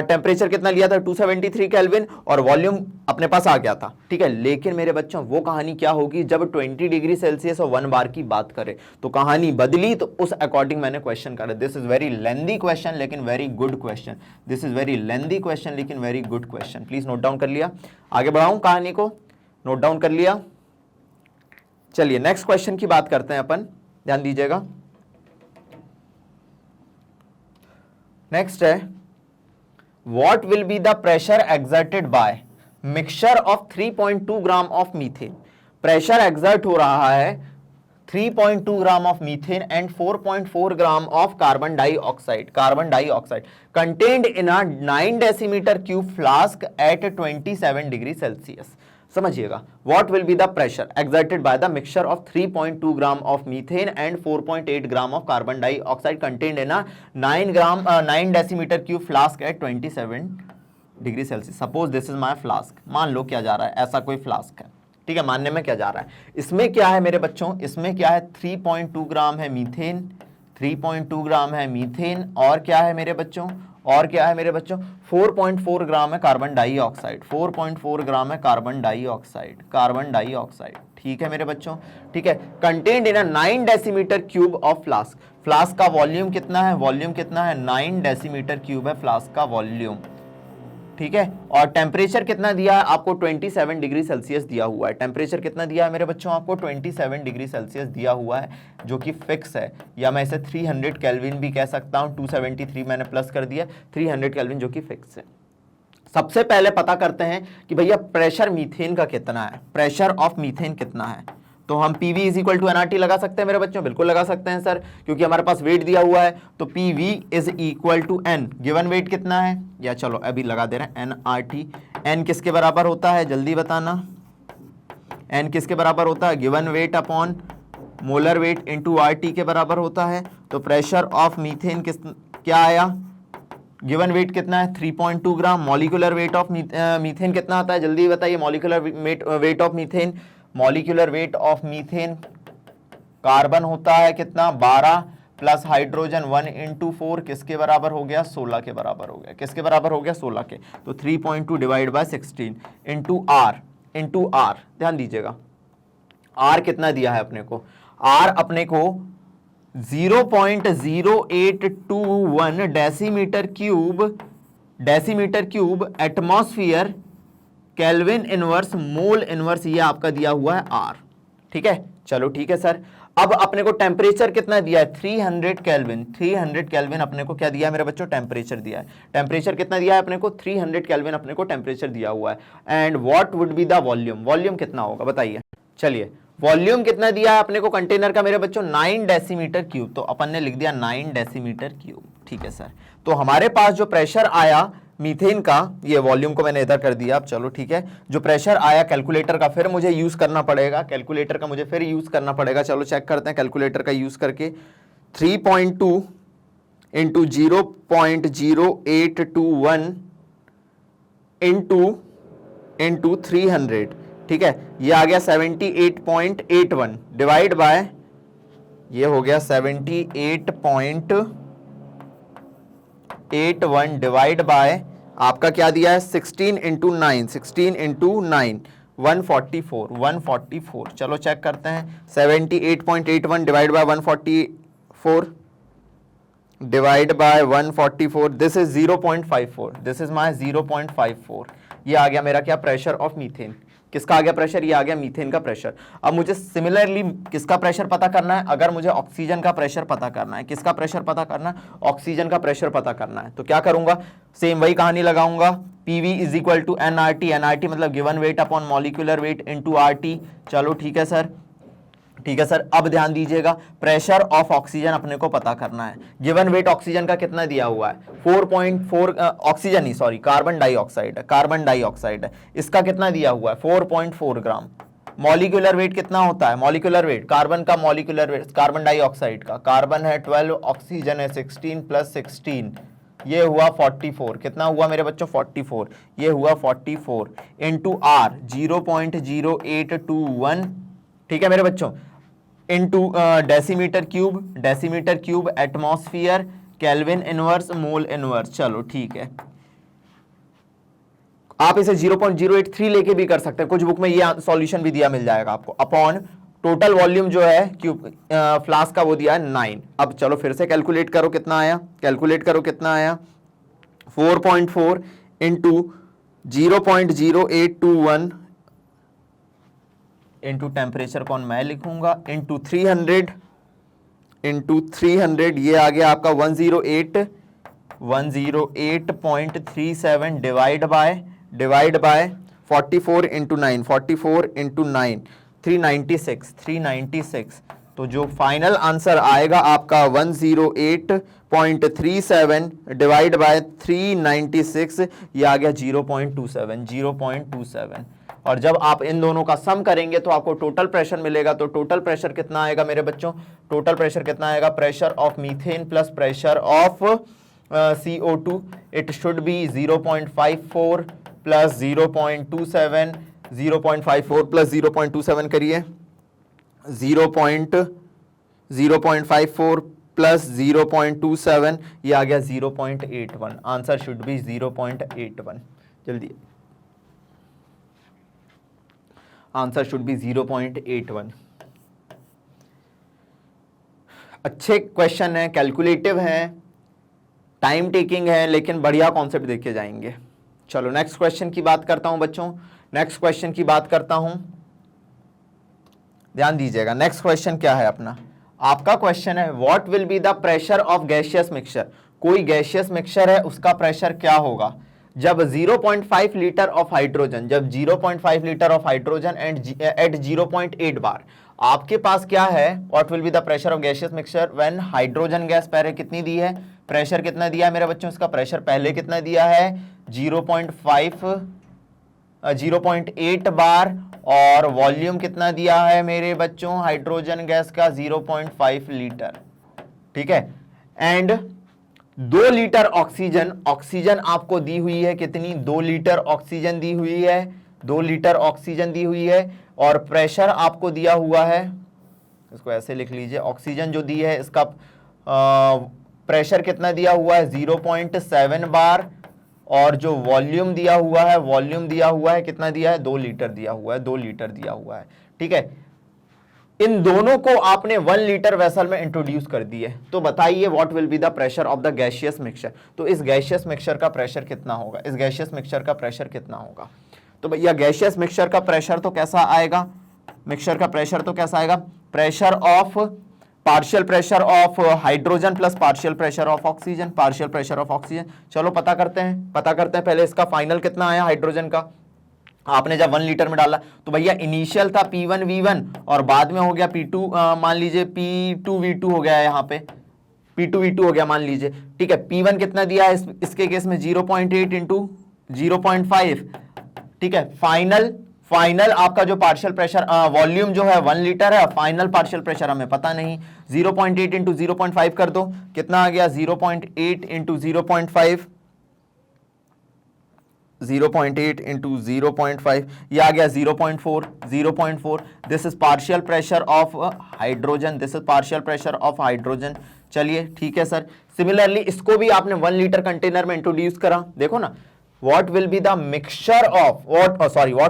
टेम्परेचर कितना लिया था 273 केल्विन, और वॉल्यूम अपने पास आ गया था, ठीक है। लेकिन मेरे बच्चों वो कहानी क्या होगी जब 20 डिग्री सेल्सियस और 1 बार की बात करें, तो कहानी बदली, तो उस अकॉर्डिंग मैंने क्वेश्चन करा। This is very lengthy question लेकिन very good question, this is very lengthy question लेकिन very good question. Please note down कर लिया, आगे बढ़ाऊं कहानी को, नोट डाउन कर लिया। चलिए नेक्स्ट क्वेश्चन की बात करते हैं अपन, ध्यान दीजिएगा। नेक्स्ट है, what will be the pressure exerted by mixture of 3.2 gram of methane. Pressure exert हो रहा है 3.2 gram of methane and 4.4 gram of carbon dioxide contained in a 9 decimetre cube flask at 27 degree Celsius. समझिएगा, what will be the pressure exerted by the mixture of 3.2 gram of methane and 4.8 gram of carbon dioxide contained in a 9 decimetre cube flask at 27 degree Celsius. Suppose this is my flask, मान लो क्या जा रहा है, ऐसा कोई flask है, ठीक है, मानने में क्या जा रहा है, इसमें क्या है मेरे बच्चों, इसमें क्या है 3.2 ग्राम है मीथेन, 3.2 ग्राम है मीथेन, और क्या है मेरे बच्चों, और क्या है मेरे बच्चों, 4.4 ग्राम है कार्बन डाइऑक्साइड, 4.4 ग्राम है कार्बन डाइऑक्साइड, ठीक है मेरे बच्चों, ठीक है। Contained in a 9 decimetre cube of flask, flask का वॉल्यूम कितना है, वॉल्यूम कितना है, 9 डेसीमीटर क्यूब है फ्लास्क का वॉल्यूम, ठीक है। और टेम्परेचर कितना दिया है आपको, 27 डिग्री सेल्सियस दिया हुआ है। टेम्परेचर कितना दिया है मेरे बच्चों आपको, 27 डिग्री सेल्सियस दिया हुआ है, जो कि फिक्स है, या मैं इसे 300 केल्विन भी कह सकता हूं, 273 मैंने प्लस कर दिया, 300 केल्विन जो कि फिक्स है। सबसे पहले पता करते हैं कि भैया प्रेशर मीथेन का कितना है, प्रेशर ऑफ मीथेन कितना है। तो हम PV is equal to NRT लगा सकते हैं मेरे बच्चों, बिल्कुल लगा सकते हैं सर, क्योंकि हमारे पास वेट दिया हुआ है। तो PV is equal to N, given weight कितना है, या चलो अभी लगा दे रहे हैं NRT। N किसके बराबर होता है, जल्दी बताना, N किसके बराबर होता है, given weight upon molar weight into RT के बराबर होता है। तो प्रेशर ऑफ मीथेन क्या आया, गिवन वेट कितना है 3.2 ग्राम, मॉलिक्यूलर वेट ऑफ मीथेन कितना आता है, जल्दी बताइए, molecular weight of methane, molecular weight of methane, carbon होता है कितना 12 प्लस हाइड्रोजन 1 इंटू 4 किसके बराबर हो गया, 16 के बराबर हो गया, किसके बराबर हो गया, 16 के। तो 3.2 डिवाइड बाय 16 इंटू आर, ध्यान दीजिएगा, आर कितना दिया है अपने को, आर अपने को 0.0821 decimetre cube atmosphere kelvin inverse mole inverse, ये आपका दिया हुआ है आर, ठीक है। चलो ठीक है सर, अब अपने को टेम्परेचर कितना दिया है 300 केल्विन, 300 केल्विन अपने को क्या दिया है मेरे बच्चों, टेम्परेचर दिया है। टेम्परेचर कितना दिया है अपने को, 300 केल्विन अपने को टेम्परेचर दिया हुआ है। And what would be the volume, volume कितना होगा बताइए, चलिए वॉल्यूम कितना दिया है अपने को कंटेनर का मेरे बच्चों, 9 डेसीमीटर क्यूब, तो अपन ने लिख दिया 9 डेसीमीटर क्यूब, ठीक है सर। तो हमारे पास जो प्रेशर आया मीथेन का, ये वॉल्यूम को मैंने इधर कर दिया, अब चलो ठीक है, जो प्रेशर आया कैलकुलेटर का फिर मुझे यूज करना पड़ेगा, कैलकुलेटर का मुझे फिर यूज करना पड़ेगा, चलो चेक करते हैं कैलकुलेटर का यूज करके। 3.2 इंटू 0.0821 इंटू 300, ठीक है, ये आ गया 78.81 डिवाइड बाय, ये हो गया 78.81 डिवाइड बाय आपका क्या दिया है 16 इंटू 9, 16 इंटू 9 144, चलो चेक करते हैं। 78.81 divide by 144 divide by 144, this is 0.54, this is my 0.54, ये आ गया मेरा क्या, प्रेशर ऑफ मीथेन। किसका आ गया प्रेशर, ये आ गया मीथेन का प्रेशर। अब मुझे सिमिलरली किसका प्रेशर पता करना है, अगर मुझे ऑक्सीजन का प्रेशर पता करना है, किसका प्रेशर पता करना है, ऑक्सीजन का प्रेशर पता करना है, तो क्या करूंगा, सेम वही कहानी लगाऊंगा, PV is equal to NRT, NRT मतलब given weight upon molecular weight into RT। चलो ठीक है सर, ठीक है सर। अब ध्यान दीजिएगा, प्रेशर ऑफ ऑक्सीजन अपने को पता करना है, गिवन वेट ऑक्सीजन का कितना दिया हुआ है 4.4, ऑक्सीजन नहीं सॉरी कार्बन डाइऑक्साइड है, इसका कितना दिया हुआ है 4.4 ग्राम। मॉलिक्यूलर वेट कितना होता है, मॉलिक्यूलर वेट कार्बन का, मॉलिक्यूलर वेट कार्बन डाइऑक्साइड का, कार्बन है 12, ऑक्सीजन है 16 प्लस 16 ये हुआ 44, कितना हुआ मेरे बच्चों 44, ये हुआ 44 इंटू आर 0.0821, ठीक है मेरे बच्चों, into decimetre cube atmosphere kelvin inverse mole inverse. चलो ठीक है, आप इसे 0.083 लेके भी कर सकते हैं, कुछ बुक में ये सॉल्यूशन भी दिया मिल जाएगा आपको, अपॉन टोटल वॉल्यूम जो है क्यूब फ्लास्क का वो दिया है 9। अब चलो फिर से कैलकुलेट करो कितना आया, 4.4 इंटू 0.0821 इंटू टेम्परेचर कौन मैं लिखूंगा, इंटू 300 ये आ गया आपका 108.37 डिवाइड बाय 44 इंटू 9 396। तो जो फाइनल आंसर आएगा आपका 108.37 डिवाइड बाय 396, ये आ गया 0.27। और जब आप इन दोनों का सम करेंगे तो आपको टोटल प्रेशर मिलेगा। तो टोटल प्रेशर कितना आएगा मेरे बच्चों, टोटल प्रेशर कितना आएगा, pressure of methane plus pressure of CO2, it should be 0.54 plus 0.27, 0.54 plus 0.27 करिए, 0.54 प्लस 0.27, ये आ गया 0.81। Answer should be 0.81। जल्दी, आंसर शुड बी 0.81। अच्छे क्वेश्चन है, कैलकुलेटिव है, टाइम टेकिंग है, लेकिन बढ़िया कॉन्सेप्ट देखे जाएंगे। चलो नेक्स्ट क्वेश्चन की बात करता हूं बच्चों, नेक्स्ट क्वेश्चन की बात करता हूं, ध्यान दीजिएगा। नेक्स्ट क्वेश्चन क्या है अपना, आपका क्वेश्चन है what will be the pressure of gaseous mixture. कोई गैसियस मिक्सचर है, उसका प्रेशर क्या होगा जब 0.5 लीटर ऑफ हाइड्रोजन, जब 0.5 litre of hydrogen and at 0.8 bar. आपके पास क्या है, what will be the pressure of gaseous mixture when hydrogen gas पहले कितनी दी है, प्रेशर कितना दिया है मेरे बच्चों, इसका प्रेशर पहले कितना दिया है 0.8 बार, और वॉल्यूम कितना दिया है मेरे बच्चों हाइड्रोजन गैस का 0.5 लीटर, ठीक है। एंड 2 लीटर ऑक्सीजन, ऑक्सीजन आपको दी हुई है कितनी, 2 लीटर ऑक्सीजन दी हुई है, 2 लीटर ऑक्सीजन दी हुई है, और प्रेशर आपको दिया हुआ है, इसको ऐसे लिख लीजिए, ऑक्सीजन जो दी है इसका प्रेशर कितना दिया हुआ है 0.7 बार, और जो वॉल्यूम दिया हुआ है, वॉल्यूम दिया हुआ है कितना दिया है 2 लीटर दिया हुआ है, 2 लीटर दिया हुआ है, ठीक है। इन दोनों को आपने 1 लीटर वेसल में इंट्रोड्यूस कर दिए, तो बताइए what will be the pressure of the gaseous mixture. तो इस गैसियस मिक्सचर का प्रेशर कितना होगा, इस गैसियस मिक्सचर का प्रेशर कितना होगा। तो भैया गैसियस मिक्सचर का प्रेशर तो कैसा आएगा, मिक्सचर का प्रेशर तो कैसा आएगा, pressure of partial pressure of hydrogen plus partial pressure of oxygen, partial pressure of oxygen. चलो पता करते हैं पहले इसका फाइनल कितना आया हाइड्रोजन का। आपने जब 1 लीटर में डाला तो भैया इनिशियल था P1V1 और बाद में हो गया P2, मान लीजिए P2V2 हो गया है, यहाँ पे P2V2 हो गया मान लीजिए, ठीक है। P1 कितना दिया है इसके केस में 0.8 इंटू 0.5, ठीक है। फाइनल आपका जो पार्शियल प्रेशर वॉल्यूम जो है 1 लीटर है, फाइनल पार्शियल प्रेशर हमें पता नहीं, 0.8 इंटू 0.5 कर दो, कितना आ गया 0.8 इंटू 0.5, 0.8 इंटू 0.5, ये आ गया 0.4। This is partial pressure of hydrogen, this is partial pressure of hydrogen. चलिए ठीक है सर। सिमिलरली इसको भी आपने 1 लीटर कंटेनर में इंट्रोड्यूस करा, देखो ना, what will be the mixture of what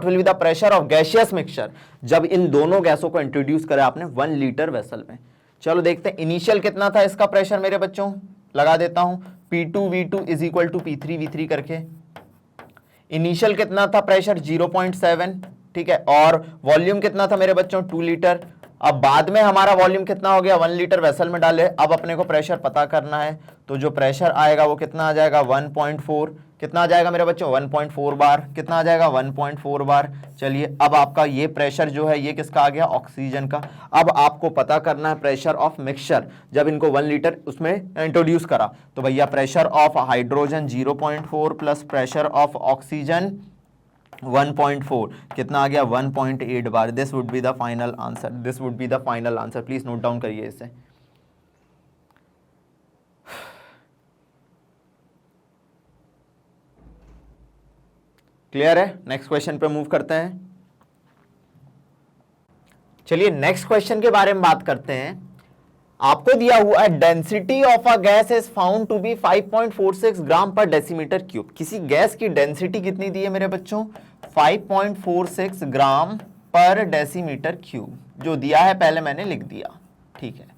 will be the pressure of gaseous mixture जब इन दोनों गैसों को इंट्रोड्यूस करा आपने 1 लीटर वेसल में। चलो देखते हैं इनिशियल कितना था इसका प्रेशर मेरे बच्चों, लगा देता हूं P2V2 is equal to P3V3 करके। इनिशियल कितना था प्रेशर 0.7, ठीक है, और वॉल्यूम कितना था मेरे बच्चों 2 लीटर। अब बाद में हमारा वॉल्यूम कितना हो गया 1 लीटर वेसल में डाले, अब अपने को प्रेशर पता करना है, तो जो प्रेशर आएगा वो कितना आ जाएगा 1.4, कितना आ जाएगा मेरे बच्चों 1.4 बार, कितना आ जाएगा 1.4 बार। चलिए अब आपका ये प्रेशर जो है ये किसका आ गया ऑक्सीजन का। अब आपको पता करना है प्रेशर ऑफ मिक्सचर जब इनको 1 लीटर उसमें इंट्रोड्यूस करा, तो भैया pressure of hydrogen 0.4 plus pressure of oxygen 1.4, कितना आ गया 1.8 bar. This would be the final answer, this would be the final answer. Please note down करिए इसे। क्लियर है? नेक्स्ट क्वेश्चन पे मूव करते हैं। चलिए नेक्स्ट क्वेश्चन के बारे में बात करते हैं। आपको दिया हुआ है density of a gas is found to be 5.46 gram per decimetre cube. किसी गैस की डेंसिटी कितनी दी है मेरे बच्चों? 5.46 ग्राम पर डेसीमीटर क्यूब। जो दिया है पहले मैंने लिख दिया, ठीक है।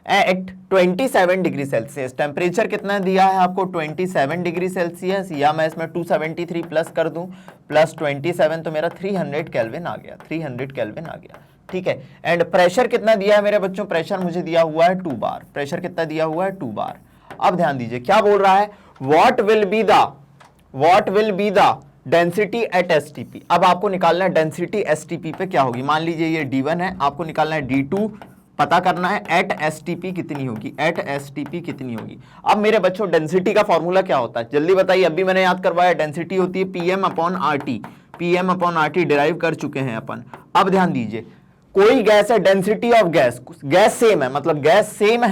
एट 27 डिग्री सेल्सियस, टेम्परेचर कितना दिया है आपको? 27 डिग्री सेल्सियस, या मैं इसमें 273 प्लस कर दूं, प्लस 27 तो मेरा 300 केल्विन आ गया, 300 केल्विन आ गया, ठीक है। एंड प्रेशर कितना दिया है मेरे बच्चों? प्रेशर मुझे दिया हुआ है 2 बार। प्रेशर कितना दिया हुआ है? 2 बार। अब ध्यान दीजिए क्या बोल रहा है, what will be the density at STP. अब आपको निकालना है डेंसिटी एसटीपी पे क्या होगी। मान लीजिए ये D1 है, आपको निकालना है D2, पता करना है एट एसटीपी कितनी होगी, एट एसटीपी कितनी होगी। अब मेरे बच्चों डेंसिटी का फॉर्मूला क्या होता है, जल्दी बताइए। अभी मैंने याद करवाया, डेंसिटी होती है PM upon RT, PM upon RT derive कर चुके हैं अपन। अब ध्यान दीजिए, कोई गैस है, density of gas, gas same है मतलब गैस सेम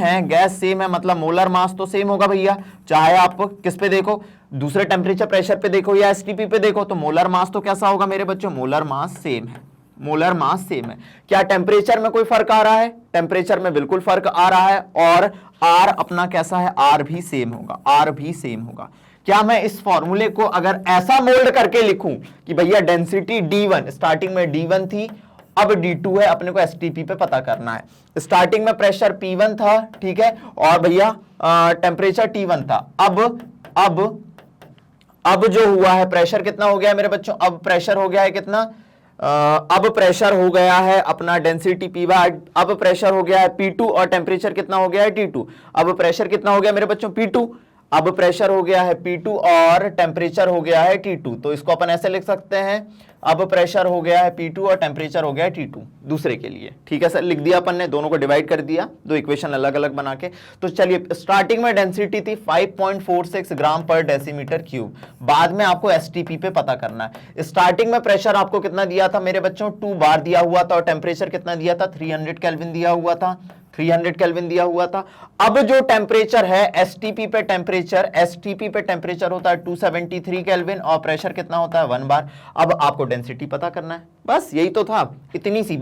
है मतलब मोलर मास तो सेम होगा भैया, चाहे आप किस पे देखो, दूसरे टेम्परेचर प्रेशर पे देखो या एसटीपी पे देखो, तो मोलर मास तो कैसा होगा मेरे बच्चों? मोलर मास सेम है, मोलर मास सेम है। क्या टेम्परेचर में कोई फर्क आ रहा है? टेम्परेचर में बिल्कुल फर्क आ रहा है, और आर अपना कैसा है? आर भी सेम होगा, आर भी सेम होगा। क्या मैं इस फॉर्मूले को अगर ऐसा मोल्ड करके लिखूं कि भैया डेंसिटी D1, स्टार्टिंग में D1 थी, अब D2 है, अपने को एसटीपी पे पता करना है। स्टार्टिंग में प्रेशर P1 था, ठीक है, और भैया टेम्परेचर T1 था। अब जो हुआ है प्रेशर कितना हो गया है मेरे बच्चों? अब प्रेशर हो गया है कितना? अब प्रेशर हो गया है अपना डेंसिटी P बार, अब प्रेशर हो गया है P2, और टेम्परेचर कितना हो गया है? T2। अब प्रेशर कितना हो गया मेरे बच्चों? P2। अब प्रेशर हो गया है P2 और टेम्परेचर हो गया है T2, तो इसको अपन ऐसे लिख सकते हैं, अब प्रेशर हो गया है P2 और टेम्परेचर हो गया है T2 दूसरे के लिए, ठीक है सर। लिख दिया अपन ने, दोनों को डिवाइड कर दिया, दो इक्वेशन अलग अलग बना के। तो चलिए, स्टार्टिंग में डेंसिटी थी 5.46 ग्राम पर डेसीमीटर क्यूब, बाद में आपको एसटीपी पे पता करना है। स्टार्टिंग में प्रेशर आपको कितना दिया था मेरे बच्चों? 2 बार दिया हुआ था, और टेम्परेचर कितना दिया था? 300 केल्विन दिया हुआ था, 300 केल्विन दिया हुआ था। अब जो टेम्परेचर है एसटीपी पे टेम्परेचर होता है 273 केल्विन, और प्रेशर कितना होता है? 1 बार। अब आपको डेंसिटी पता करना है, बस यही तो था, इतनी सी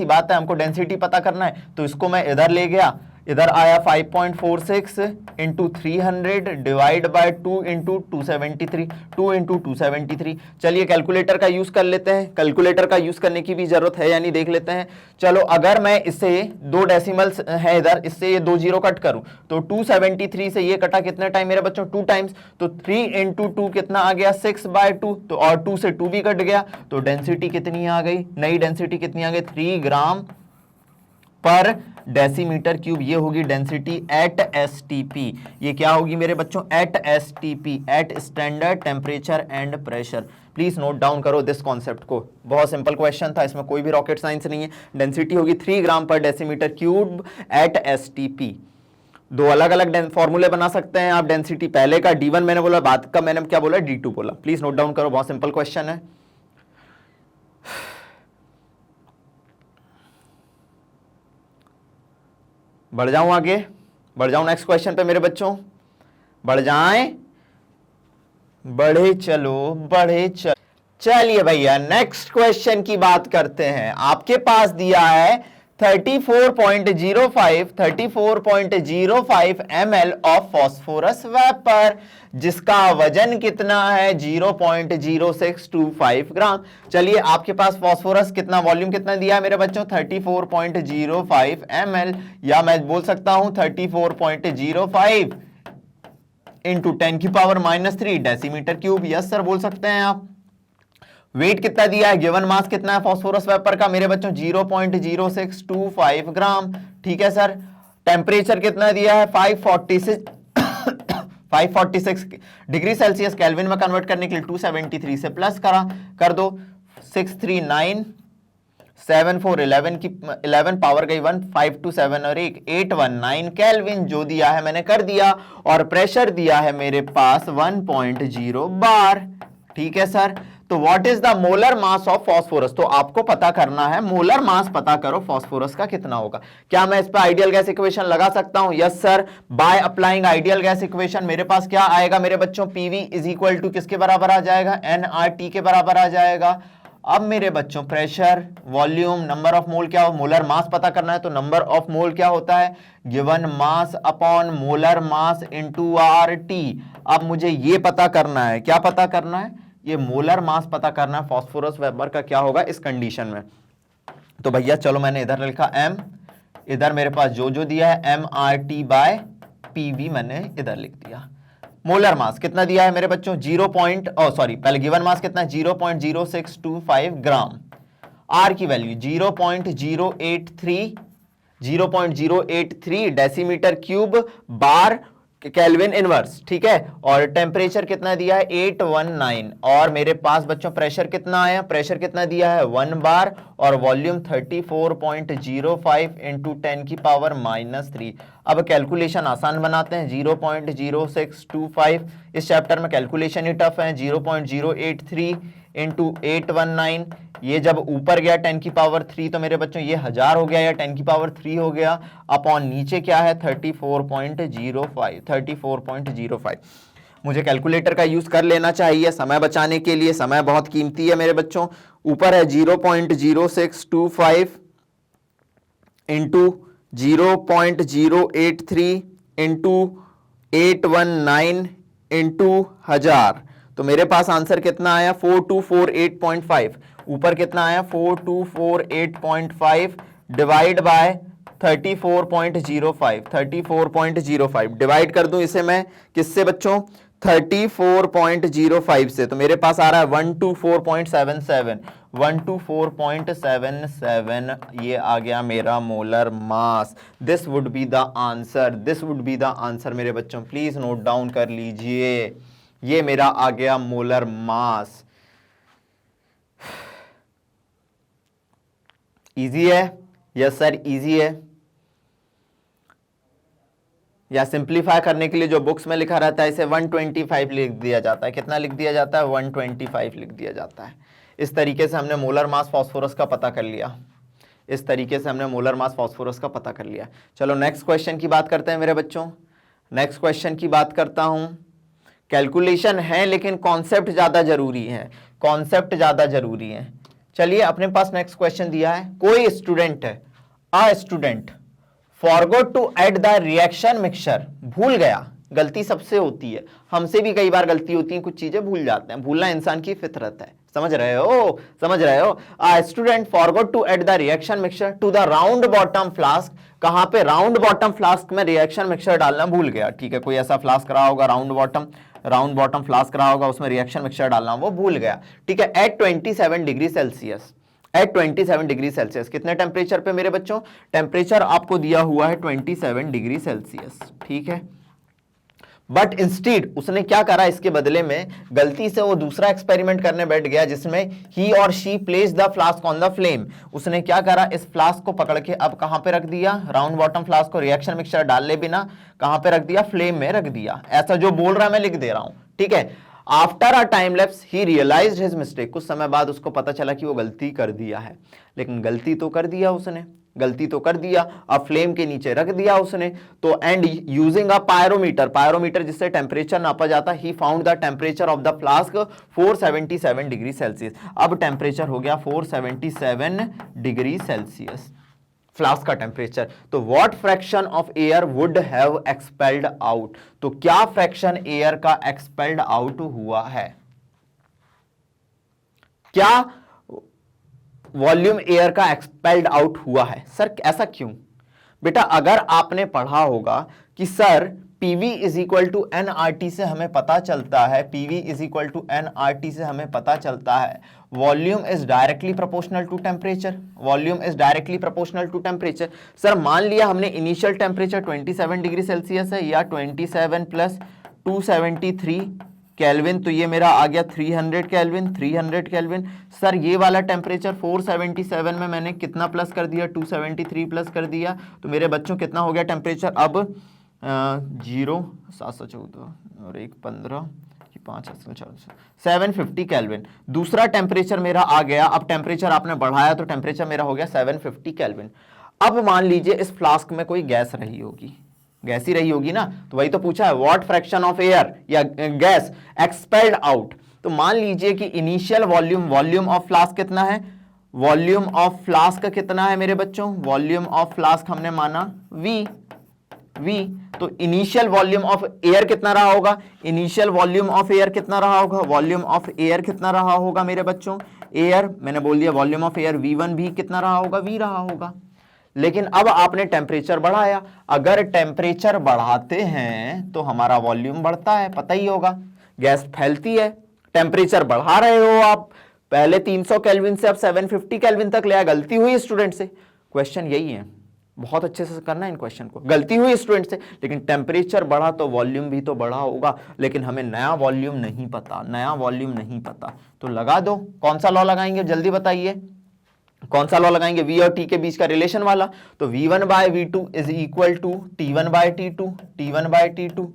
बात है, हमको डेंसिटी पता करना है। तो इसको मैं इधर ले गया, इधर आया 5.46 इंटू 300 डिवाइड बाय 2 इंटू 273। चलिए कैलकुलेटर का यूज कर लेते हैं, कैलकुलेटर का यूज करने की भी जरूरत है यानी देख लेते हैं। चलो, अगर मैं इससे 2 डेसिमल्स है इधर, इससे ये 2 जीरो कट करूं तो 273 से ये कटा कितने टाइम मेरे बच्चों? 2 टाइम्स। तो 3 इंटू 2 कितना आ गया? 6/2। तो और 2 से 2 भी कट गया, तो डेंसिटी कितनी आ गई? नई डेंसिटी कितनी आ गई? 3 ग्राम पर डेसीमीटर क्यूब। ये होगी डेंसिटी एट एसटीपी। ये क्या होगी मेरे बच्चों? At STP, at standard temperature and pressure. Please note down करो दिस कॉन्सेप्ट को, बहुत सिंपल क्वेश्चन था, इसमें कोई भी रॉकेट साइंस नहीं है। डेंसिटी होगी 3 ग्राम per decimetre cube eight STP. 2 अलग अलग फॉर्मूले बना सकते हैं आप डेंसिटी, पहले का D1 मैंने बोला, बाद का मैंने क्या बोला? D2 बोला। प्लीज नोट डाउन करो, बहुत सिंपल क्वेश्चन है। बढ़ जाऊं आगे, बढ़ जाऊं नेक्स्ट क्वेश्चन पे मेरे बच्चों, बढ़ जाएं, बढ़े चलो। चलिए भैया नेक्स्ट क्वेश्चन की बात करते हैं। आपके पास दिया है 34.05 ml ऑफ फॉस्फोरस वेपर, जिसका वजन कितना है? 0.0625 ग्राम। चलिए, आपके पास फॉस्फोरस कितना, वॉल्यूम कितना दिया है मेरे बच्चों? 34.05 ml, या मैं बोल सकता हूं 34.05 into 10⁻³ decimetre cube. Yes sir, बोल सकते हैं आप। वेट कितना दिया है? गिवन मास कितना है फॉस्फोरस वेपर का मेरे बच्चों? 0.0625 ग्राम, ठीक है सर। टेम्परेचर कितना दिया है? 546 डिग्री सेल्सियस। केल्विन में कन्वर्ट करने के लिए 273 से प्लस कर दो। 639 7 4 11 की 11 पावर गई 1, 5 2 7 और 1 819 केल्विन जो दिया है मैंने कर दिया, और प्रेशर दिया है मेरे पास 1.0 बार, ठीक है सर। तो what is the molar mass of phosphorus, तो आपको पता करना है मोलर मास पता करो फास्फोरस का कितना होगा। क्या मैं इस पर आइडियल गैस इक्वेशन लगा सकता हूं? Yes sir, by applying ideal gas equation मेरे पास क्या आएगा मेरे बच्चों, पीवी इज इक्वल टू किसके बराबर आ जाएगा, एनआरटी के बराबर आ जाएगा। अब मेरे बच्चों प्रेशर, वॉल्यूम, नंबर ऑफ मोल क्या हो, मोलर मास पता करना है तो नंबर ऑफ मोल क्या होता है, given mass upon molar mass into RT. अब मुझे ये पता करना है, क्या पता करना है, ये मोलर मास पता करना है फास्फोरस वेबर का क्या होगा इस कंडीशन में। तो भैया चलो मैंने इधर लिखा m, इधर मेरे पास जो दिया है mRT बाय PV मैंने इधर लिख दिया। मोलर मास कितना दिया है मेरे बच्चों, पहले गिवन मास कितना है 0.0625 ग्राम, आर की वैल्यू 0.083 डेसीमीटर क्यूब बार केल्विन इनवर्स, ठीक है। और टेम्परेचर कितना दिया है 819, और मेरे पास बच्चों प्रेशर कितना आया, प्रेशर कितना दिया है 1 बार, और वॉल्यूम 34.05 इंटू 10 की पावर -3। अब कैलकुलेशन आसान बनाते हैं, 0.0625 इस चैप्टर में कैलकुलेशन ही टफ है, 0.083 इंटू 819, ये जब ऊपर गया 10 की पावर 3 तो मेरे बच्चों ये 1000 हो गया या 10 की पावर 3 हो गया, अपॉन नीचे क्या है 34.05। मुझे कैलकुलेटर का यूज कर लेना चाहिए समय बचाने के लिए, समय बहुत कीमती है मेरे बच्चों। ऊपर है 0.0625 इंटू 0.083 इंटू 819 इंटू 1000, तो मेरे पास आंसर कितना आया 4248.5। ऊपर कितना आया 4248.5 डिवाइड बाय 34.05 डिवाइड कर दूं इसे मैं किससे बच्चों, 34.05 से, तो मेरे पास आ रहा है 124.77 ये आ गया मेरा molar mass. This would be the answer मेरे बच्चों, प्लीज नोट डाउन कर लीजिए, ये मेरा आ गया मोलर मास। इजी है? यस सर इजी है। या सिंप्लीफाई करने के लिए जो बुक्स में लिखा रहता है इसे 125 लिख दिया जाता है, कितना लिख दिया जाता है 125 लिख दिया जाता है। इस तरीके से हमने मोलर मास फास्फोरस का पता कर लिया, इस तरीके से हमने मोलर मास फास्फोरस का पता कर लिया। चलो नेक्स्ट क्वेश्चन की बात करते हैं मेरे बच्चों, नेक्स्ट क्वेश्चन की बात करता हूं। कैलकुलेशन है लेकिन कॉन्सेप्ट ज्यादा जरूरी है, कॉन्सेप्ट ज्यादा जरूरी है। चलिए अपने पास नेक्स्ट क्वेश्चन दिया है, कोई स्टूडेंट है, a student forgot to add the reaction mixture, भूल गया, गलती सबसे होती है, हमसे भी कई बार गलती होती है, कुछ चीजें भूल जाते हैं, भूलना इंसान की फितरत है, समझ रहे हो, समझ रहे हो। A student forgot to add the reaction mixture to the round bottom flask, कहां पे राउंड बॉटम फ्लास्क में रिएक्शन मिक्सचर डालना भूल गया, ठीक है, कोई ऐसा फ्लास्क रहा होगा राउंड बॉटम फ्लास्क रहा होगा, उसमें रिएक्शन मिक्सचर डालना वो भूल गया, ठीक है। At 27 degree Celsius, at 27 degree Celsius, कितने टेम्परेचर पे मेरे बच्चों, टेम्परेचर आपको दिया हुआ है 27 डिग्री सेल्सियस, ठीक है। बट इंस्टीड उसने क्या करा, इसके बदले में गलती से वो दूसरा एक्सपेरिमेंट करने बैठ गया जिसमें ही और she place the flask on the flame. उसने क्या करा, इस फ्लास्क को पकड़ के अब कहां पे रख दिया, राउंड बॉटम फ्लास्क को रिएक्शन मिक्सचर डाले बिना कहां पे रख दिया, फ्लेम में रख दिया। ऐसा जो बोल रहा है मैं लिख दे रहा हूं, ठीक है। After a time lapse he realized his mistake, कुछ समय बाद उसको पता चला कि वो गलती कर दिया है, लेकिन गलती तो कर दिया उसने, गलती तो कर दिया, अब फ्लेम के नीचे रख दिया उसने, तो एंड यूजिंग अ पायरोमीटर जिससे टेम्परेचर नापा जाता, he found the temperature of the flask 477 degree Celsius. अब टेम्परेचर हो गया 477 डिग्री सेल्सियस फ्लास्क का टेम्परेचर। तो what fraction of air would have expelled out, तो क्या फ्रैक्शन एयर का एक्सपेल्ड आउट हुआ है, क्या वॉल्यूम एयर का एक्सपेल्ड आउट हुआ है। सर ऐसा क्यों, बेटा अगर आपने पढ़ा होगा कि sir PV is equal to NRT से हमें पता चलता है, PV is equal to NRT से हमें पता चलता है volume is directly proportional to temperature, volume is directly proportional to temperature. Sir मान लिया हमने इनिशियल टेम्परेचर 27 डिग्री सेल्सियस है या 27 प्लस 273 केल्विन, तो ये मेरा आ गया 300 केल्विन। सर ये वाला टेम्परेचर 477 में मैंने कितना प्लस कर दिया, 273 प्लस कर दिया, तो मेरे बच्चों कितना हो गया टेम्परेचर, अब 0 714 और 1 15 5 750 केल्विन। दूसरा टेम्परेचर मेरा आ गया, अब टेम्परेचर आपने बढ़ाया तो टेम्परेचर मेरा हो गया 750 केल्विन। अब मान लीजिए इस फ्लास्क में कोई गैस रही होगी, गैस ही रही होगी ना, तो वही तो पूछा है व्हाट फ्रैक्शन ऑफ एयर या गैस एक्सपेल्ड आउट। तो मान लीजिए कि इनिशियल वॉल्यूम ऑफ फ्लास्क कितना है, वॉल्यूम ऑफ फ्लास्क कितना है मेरे बच्चों, वॉल्यूम ऑफ फ्लास्क हमने माना V। तो इनिशियल वॉल्यूम ऑफ एयर कितना रहा होगा, इनिशियल वॉल्यूम ऑफ एयर कितना रहा होगा, वॉल्यूम ऑफ एयर कितना रहा होगा मेरे बच्चों, एयर मैंने बोल दिया वॉल्यूम ऑफ एयर V1 भी कितना रहा होगा, V रहा होगा। लेकिन अब आपने टेम्परेचर बढ़ाया, अगर टेम्परेचर बढ़ाते हैं तो हमारा वॉल्यूम बढ़ता है, पता ही होगा, गैस फैलती है। टेम्परेचर बढ़ा रहे हो आप, पहले 300 केल्विन से अब 750 केल्विन तक ले आए, गलती हुई स्टूडेंट से। क्वेश्चन यही है, बहुत अच्छे से करना है इन क्वेश्चन को, गलती हुई स्टूडेंट से, लेकिन टेम्परेचर बढ़ा तो वॉल्यूम भी तो बढ़ा होगा, लेकिन हमें नया वॉल्यूम नहीं पता, नया वॉल्यूम नहीं पता। तो लगा दो, कौन सा लॉ लगाएंगे जल्दी बताइए, कौन सा लॉ लगाएंगे, V और T के बीच का रिलेशन वाला। तो V1 by V2 is equal to T1 by T2, T1 by T2।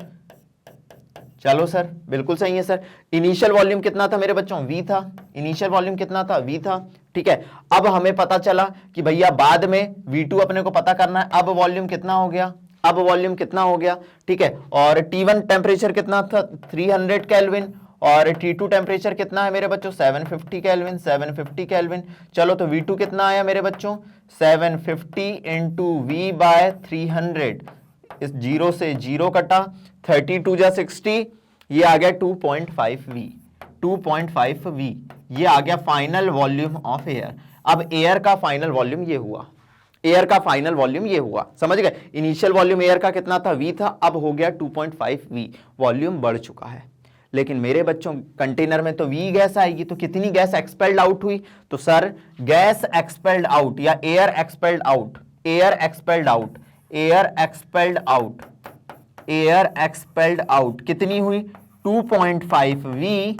चलो सर, बिल्कुल सही है सर। इनिशियल वॉल्यूम कितना था मेरे बच्चों, V था, इनिशियल वॉल्यूम कितना था, V था, ठीक है। अब हमें पता चला कि भैया बाद में V2 अपने को पता करना है, अब वॉल्यूम कितना हो गया, अब वॉल्यूम कितना हो गया, ठीक है। और T1 टेम्परेचर कितना था 300 केल्विन, और T2 टेम्परेचर कितना है मेरे बच्चों 750 केल्विन, 750 केल्विन। चलो तो V2 कितना आया मेरे बच्चों 750 इंटू V बाय 300, इस 0 से 0 कटा, 32 जा 60, ये आ गया 2.5V, 2.5V, ये आ गया फाइनल वॉल्यूम ऑफ एयर। अब एयर का फाइनल वॉल्यूम ये हुआ, एयर का फाइनल वॉल्यूम ये हुआ, समझ गए। इनिशियल वॉल्यूम एयर का कितना था, V था, अब हो गया 2.5V, वॉल्यूम बढ़ चुका है। लेकिन मेरे बच्चों कंटेनर में तो V गैस आएगी, तो कितनी गैस एक्सपेल्ड आउट हुई, तो सर गैस एक्सपेल्ड आउट या air expelled out, air expelled out, air expelled out, air expelled out कितनी हुई 2.5V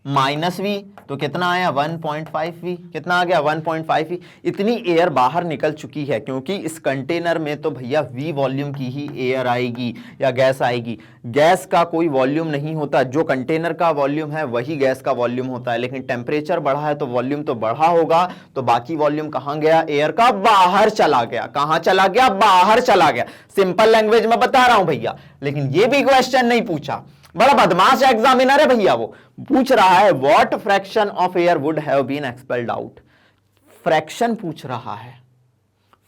माइनस V, तो कितना आया 1.5V, कितना आ गया 1.5V। इतनी एयर बाहर निकल चुकी है, क्योंकि इस कंटेनर में तो भैया V वॉल्यूम की ही एयर आएगी या गैस आएगी। गैस का कोई वॉल्यूम नहीं होता, जो कंटेनर का वॉल्यूम है वही गैस का वॉल्यूम होता है। लेकिन टेम्परेचर बढ़ा है तो वॉल्यूम तो बढ़ा होगा, तो बाकी वॉल्यूम कहां गया, एयर का बाहर चला गया। कहां चला गया, बाहर चला गया। सिंपल लैंग्वेज में बता रहा हूं भैया, लेकिन ये भी क्वेश्चन नहीं पूछा, बड़ा बदमाश एग्जामिनर है भैया, वो पूछ रहा है what fraction of air would have been expelled out. Fraction पूछ रहा है,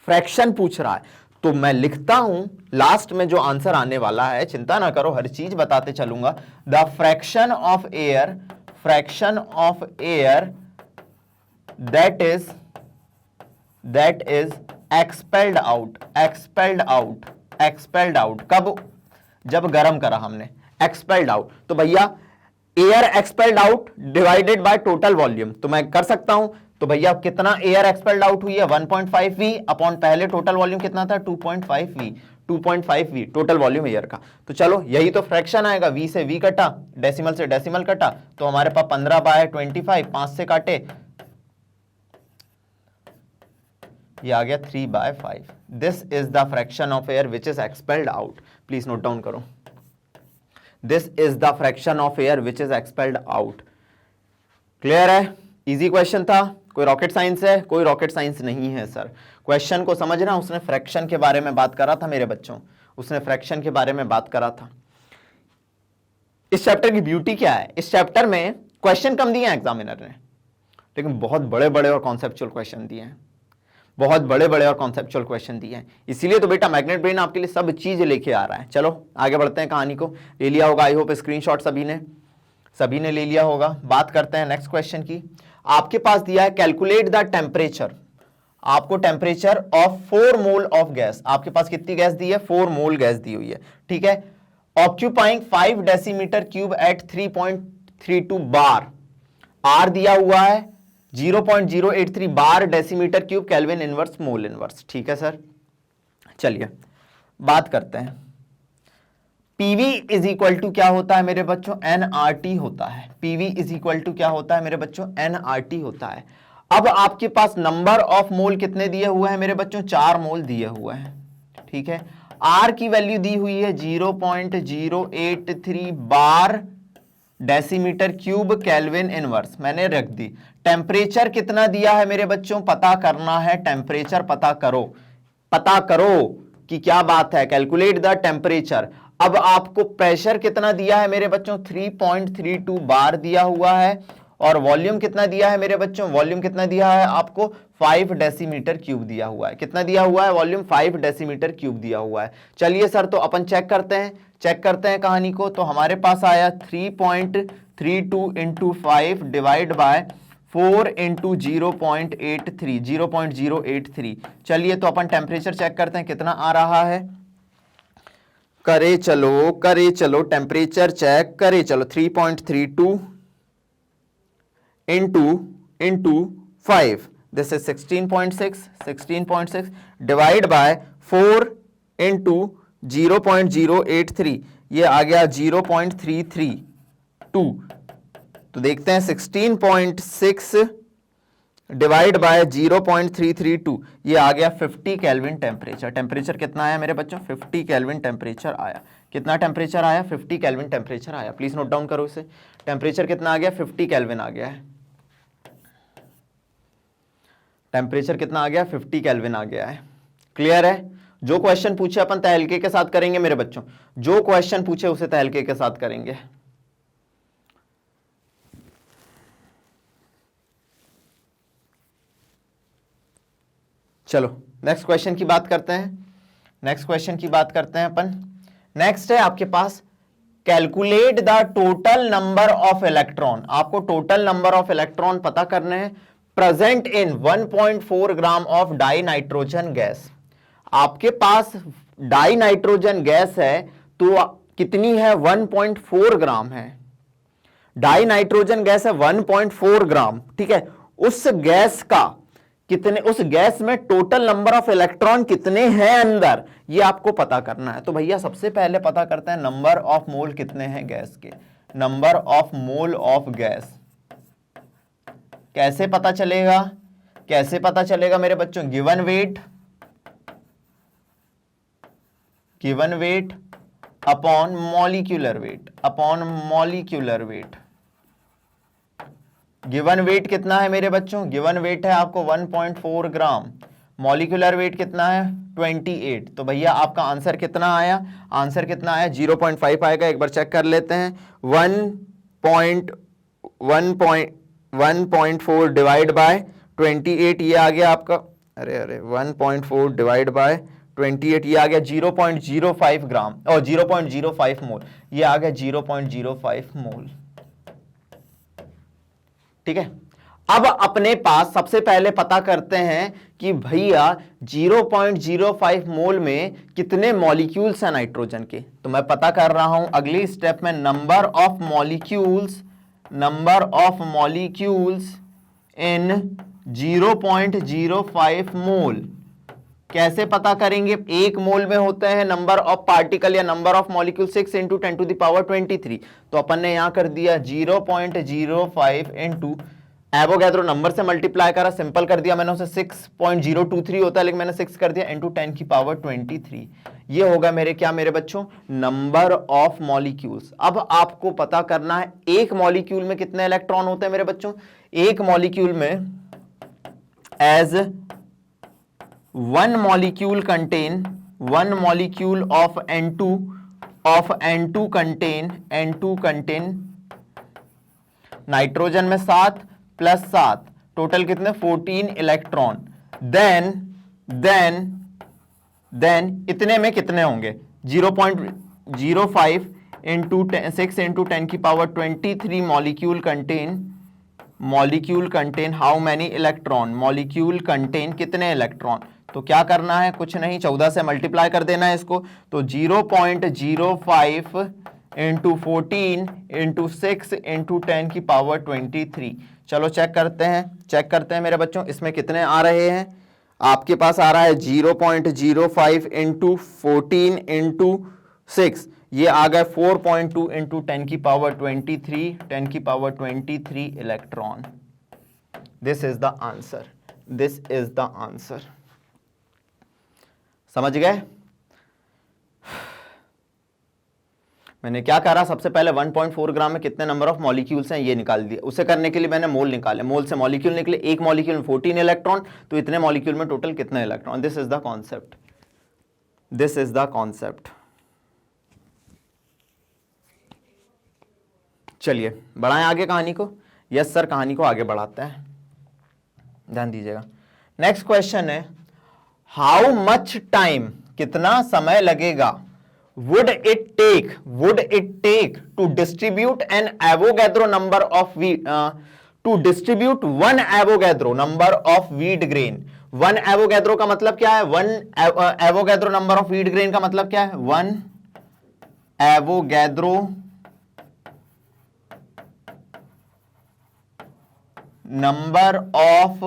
फ्रैक्शन पूछ रहा है, तो मैं लिखता हूं लास्ट में जो आंसर आने वाला है, चिंता ना करो हर चीज बताते चलूंगा। The fraction of air, fraction of air that is expelled out, expelled out, expelled out कब, जब गर्म करा हमने, एक्सपेल्ड आउट। तो भैया air expelled out divided by total volume, तो मैं कर सकता हूं, तो भैया कितना एयर एक्सपेल्ड आउट हुई है 1.5V अपॉन पहले टोटल वॉल्यूम कितना था 2.5V, 2.5V total volume air का। तो चलो यही तो फ्रैक्शन आएगा, V से V कटा, डेसिमल से डेसिमल कटा, तो हमारे पास 15/25, 5 से काटे, ये आ गया 3/5। This is the fraction of air which is expelled out. Please note down करो, this is the fraction of air which is expelled out. Clear है, इजी क्वेश्चन था, कोई रॉकेट साइंस है, कोई रॉकेट साइंस नहीं है सर। क्वेश्चन को समझना, उसने फ्रैक्शन के बारे में बात करा था मेरे बच्चों, उसने फ्रैक्शन के बारे में बात करा था। इस चैप्टर की ब्यूटी क्या है, इस चैप्टर में क्वेश्चन कम दिए हैं एग्जामिनर ने, लेकिन बहुत बड़े बड़े और कॉन्सेप्चुअल क्वेश्चन दिए हैं, बहुत बड़े बड़े और कॉन्सेप्चुअल क्वेश्चन दिए हैं। इसीलिए तो बेटा मैग्नेट ब्रेन आपके लिए सब चीज लेके आ रहा है। चलो आगे बढ़ते हैं, कहानी को ले लिया होगा आई होप स्क्रीनशॉट सभी ने ले लिया होगा। बात करते हैं नेक्स्ट क्वेश्चन की। आपके पास दिया है कैलकुलेट द टेम्परेचर, आपको temperature of 4 mole of gas, आपके पास कितनी गैस दी है 4 मोल गैस दी हुई है, ठीक है। Occupying 5 decimetre cube at 3.32 bar, R दिया हुआ है 0.083 bar decimetre cube kelvin inverse mole inverse, ठीक है सर। चलिए बात करते हैं। पीवी इज इक्वल टू क्या होता है मेरे बच्चों, एनआरटी होता है। पीवी इज इक्वल टू क्या होता है मेरे बच्चों, एनआरटी होता है। अब आपके पास नंबर ऑफ मोल कितने दिए हुए हैं मेरे बच्चों, 4 मोल दिए हुए हैं, ठीक है। आर की वैल्यू दी हुई है 0.083 bar decimetre cube kelvin inverse, मैंने रख दी। टेम्परेचर कितना दिया है मेरे बच्चों, पता करना है। टेम्परेचर पता करो, पता करो कि क्या बात है। Calculate the temperature. अब आपको प्रेशर कितना दिया है मेरे बच्चों, 3.32 बार दिया हुआ है। और वॉल्यूम कितना दिया है मेरे बच्चों, वॉल्यूम कितना दिया है आपको, 5 डेसीमीटर क्यूब दिया हुआ है। कितना दिया हुआ है वॉल्यूम, 5 डेसीमीटर क्यूब दिया हुआ है। चलिए सर, तो अपन चेक करते हैं, चेक करते हैं कहानी को। तो हमारे पास आया 3.32 इंटू 5 डिवाइड बाय 4 इंटू 0.83। चलिए तो अपन टेम्परेचर चेक करते हैं कितना आ रहा है। करे चलो टेम्परेचर चेक करे चलो। 3.32 into 5, this is 16.6 divide by 4 into 0.083, ये आ गया 0.332। तो देखते हैं 16.6 डिवाइड बाय 0.332, ये आ गया 50 केल्विन टेम्परेचर। टेम्परेचर कितना आया मेरे बच्चों, 50 केल्विन टेम्परेचर आया। कितना टेम्परेचर आया, 50 केल्विन टेम्परेचर आया। प्लीज नोट डाउन करो इसे। टेम्परेचर कितना आ गया, 50 केल्विन आ गया है। टेम्परेचर कितना आ गया, 50 केल्विन आ गया है। क्लियर है। जो क्वेश्चन पूछे अपन तहलके के साथ करेंगे मेरे बच्चों, जो क्वेश्चन पूछे उसे तहलके के साथ करेंगे। चलो नेक्स्ट क्वेश्चन की बात करते हैं। नेक्स्ट क्वेश्चन की बात करते हैं अपन। नेक्स्ट है आपके पास, calculate the total number of electron. आपको टोटल नंबर ऑफ इलेक्ट्रॉन पता करने हैं present in 1.4 gram of dinitrogen gas. आपके पास डाई नाइट्रोजन गैस है तो कितनी है, 1.4 ग्राम है। डाई नाइट्रोजन गैस है 1.4 ग्राम, ठीक है। उस गैस का कितने, उस गैस में टोटल नंबर ऑफ इलेक्ट्रॉन कितने हैं अंदर, ये आपको पता करना है। तो भैया सबसे पहले पता करते हैं नंबर ऑफ मोल कितने हैं गैस के। Number of mole of gas कैसे पता चलेगा, कैसे पता चलेगा मेरे बच्चों, given weight upon molecular wait, upon molecular wait. Given weight कितना है मेरे बच्चों, गिवन वेट है आपको 1.4 ग्राम, मॉलिक्यूलर वेट कितना है 28। तो भैया आपका आंसर कितना आया, आंसर कितना आया 0.5 आएगा। एक बार चेक कर लेते हैं। 1.4 डिवाइड बाय 28, ये आ गया आपका, अरे 1.4 डिवाइड बाय 28, ये आ गया 0.05 ग्राम और 0.05 मोल, ये आ गया 0.05 मोल। ठीक है। अब अपने पास सबसे पहले पता करते हैं कि भैया 0.05 मोल में कितने मॉलिक्यूल्स हैं नाइट्रोजन के। तो मैं पता कर रहा हूं अगली स्टेप में, number of molecules in 0.05 mole. कैसे पता करेंगे, एक मोल में होते हैं नंबर ऑफ पार्टिकल या number of molecule 6 into 10 to the power 23। तो अपन ने यहां कर दिया 0.05 इंटू एवोगैड्रो नंबर से मल्टीप्लाई करा, सिंपल कर दिया मैंने उसे, 6.023 होता है लेकिन मैंने 6 कर दिया इंटू 10 की पावर 23। ये होगा मेरे क्या मेरे बच्चों, नंबर ऑफ मॉलिक्यूल्स। अब आपको पता करना है एक मॉलिक्यूल में कितने इलेक्ट्रॉन होते हैं मेरे बच्चों। एक मॉलिक्यूल में as one molecule of N2 contain nitrogen में 7 प्लस 7 टोटल कितने 14 इलेक्ट्रॉन। देन इतने में कितने होंगे 0.05 इंटू 6 इंटू 10 की power 23 molecule contain how many electron, molecule contain कितने इलेक्ट्रॉन। तो क्या करना है, कुछ नहीं, 14 से मल्टीप्लाई कर देना है इसको। तो 0.05 इंटू 14 इंटू 6 इंटू 10 की पावर 23। चलो चेक करते हैं मेरे बच्चों इसमें कितने आ रहे हैं। आपके पास आ रहा है 0.05 इंटू 14 इंटू 6, ये आ गया 4.2 इंटू 10 की power 23 electron. This is the answer, समझ गए। मैंने क्या करा, सबसे पहले 1.4 ग्राम में कितने नंबर ऑफ मॉलिक्यूल्स हैं ये निकाल दिए। उसे करने के लिए मैंने मोल निकाले, मोल से मॉलिक्यूल निकले, एक मॉलिक्यूल में 14 इलेक्ट्रॉन, तो इतने मॉलिक्यूल में टोटल कितने electron. This is the concept, this is the concept. चलिए बढ़ाएं आगे कहानी को। यस सर, कहानी को आगे बढ़ाते हैं, ध्यान दीजिएगा। नेक्स्ट क्वेश्चन है, हाउ मच टाइम, कितना समय लगेगा, would it take to distribute an Avogadro number of wheat to distribute one Avogadro number of wheat grain। One Avogadro का मतलब क्या है, one Avogadro number of wheat grain का मतलब क्या है, one Avogadro number of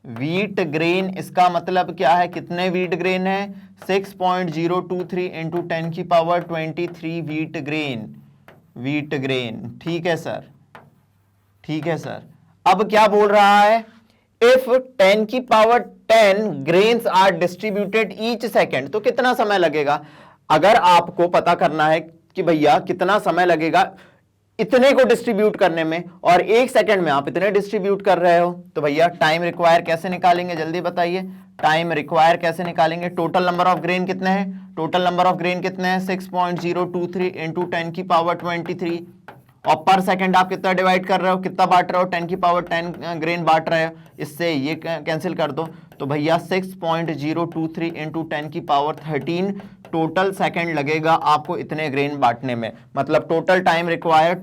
wheat grain, इसका मतलब क्या है, कितने व्हीट ग्रेन है, 6.023 इंटू 10 की पावर 23 व्हीट ग्रेन। ठीक है सर, ठीक है सर। अब क्या बोल रहा है, इफ 10 की power 10 grains are distributed each second, तो कितना समय लगेगा। अगर आपको पता करना है कि भैया कितना समय लगेगा इतने को डिस्ट्रीब्यूट करने में, और एक सेकंड में आप इतने डिस्ट्रीब्यूट कर रहे हो, तो भैया टाइम रिक्वायर कैसे निकालेंगे, जल्दी बताइए। टाइम रिक्वायर कैसे निकालेंगे, टोटल नंबर ऑफ ग्रेन कितने हैं, टोटल नंबर ऑफ ग्रेन कितने हैं, 6.023 इंटू 10 की पावर 23, और पर सेकंड आप कितना डिवाइड कर रहे हो, कितना बांट रहे हो, 10 की पावर 10 ग्रेन बांट रहे हो, इससे ये कैंसिल कर दो, तो भैया 6.023 इंटू 10 की पावर 13 टोटल सेकंड लगेगा आपको इतने ग्रेन बांटने में। मतलब total time require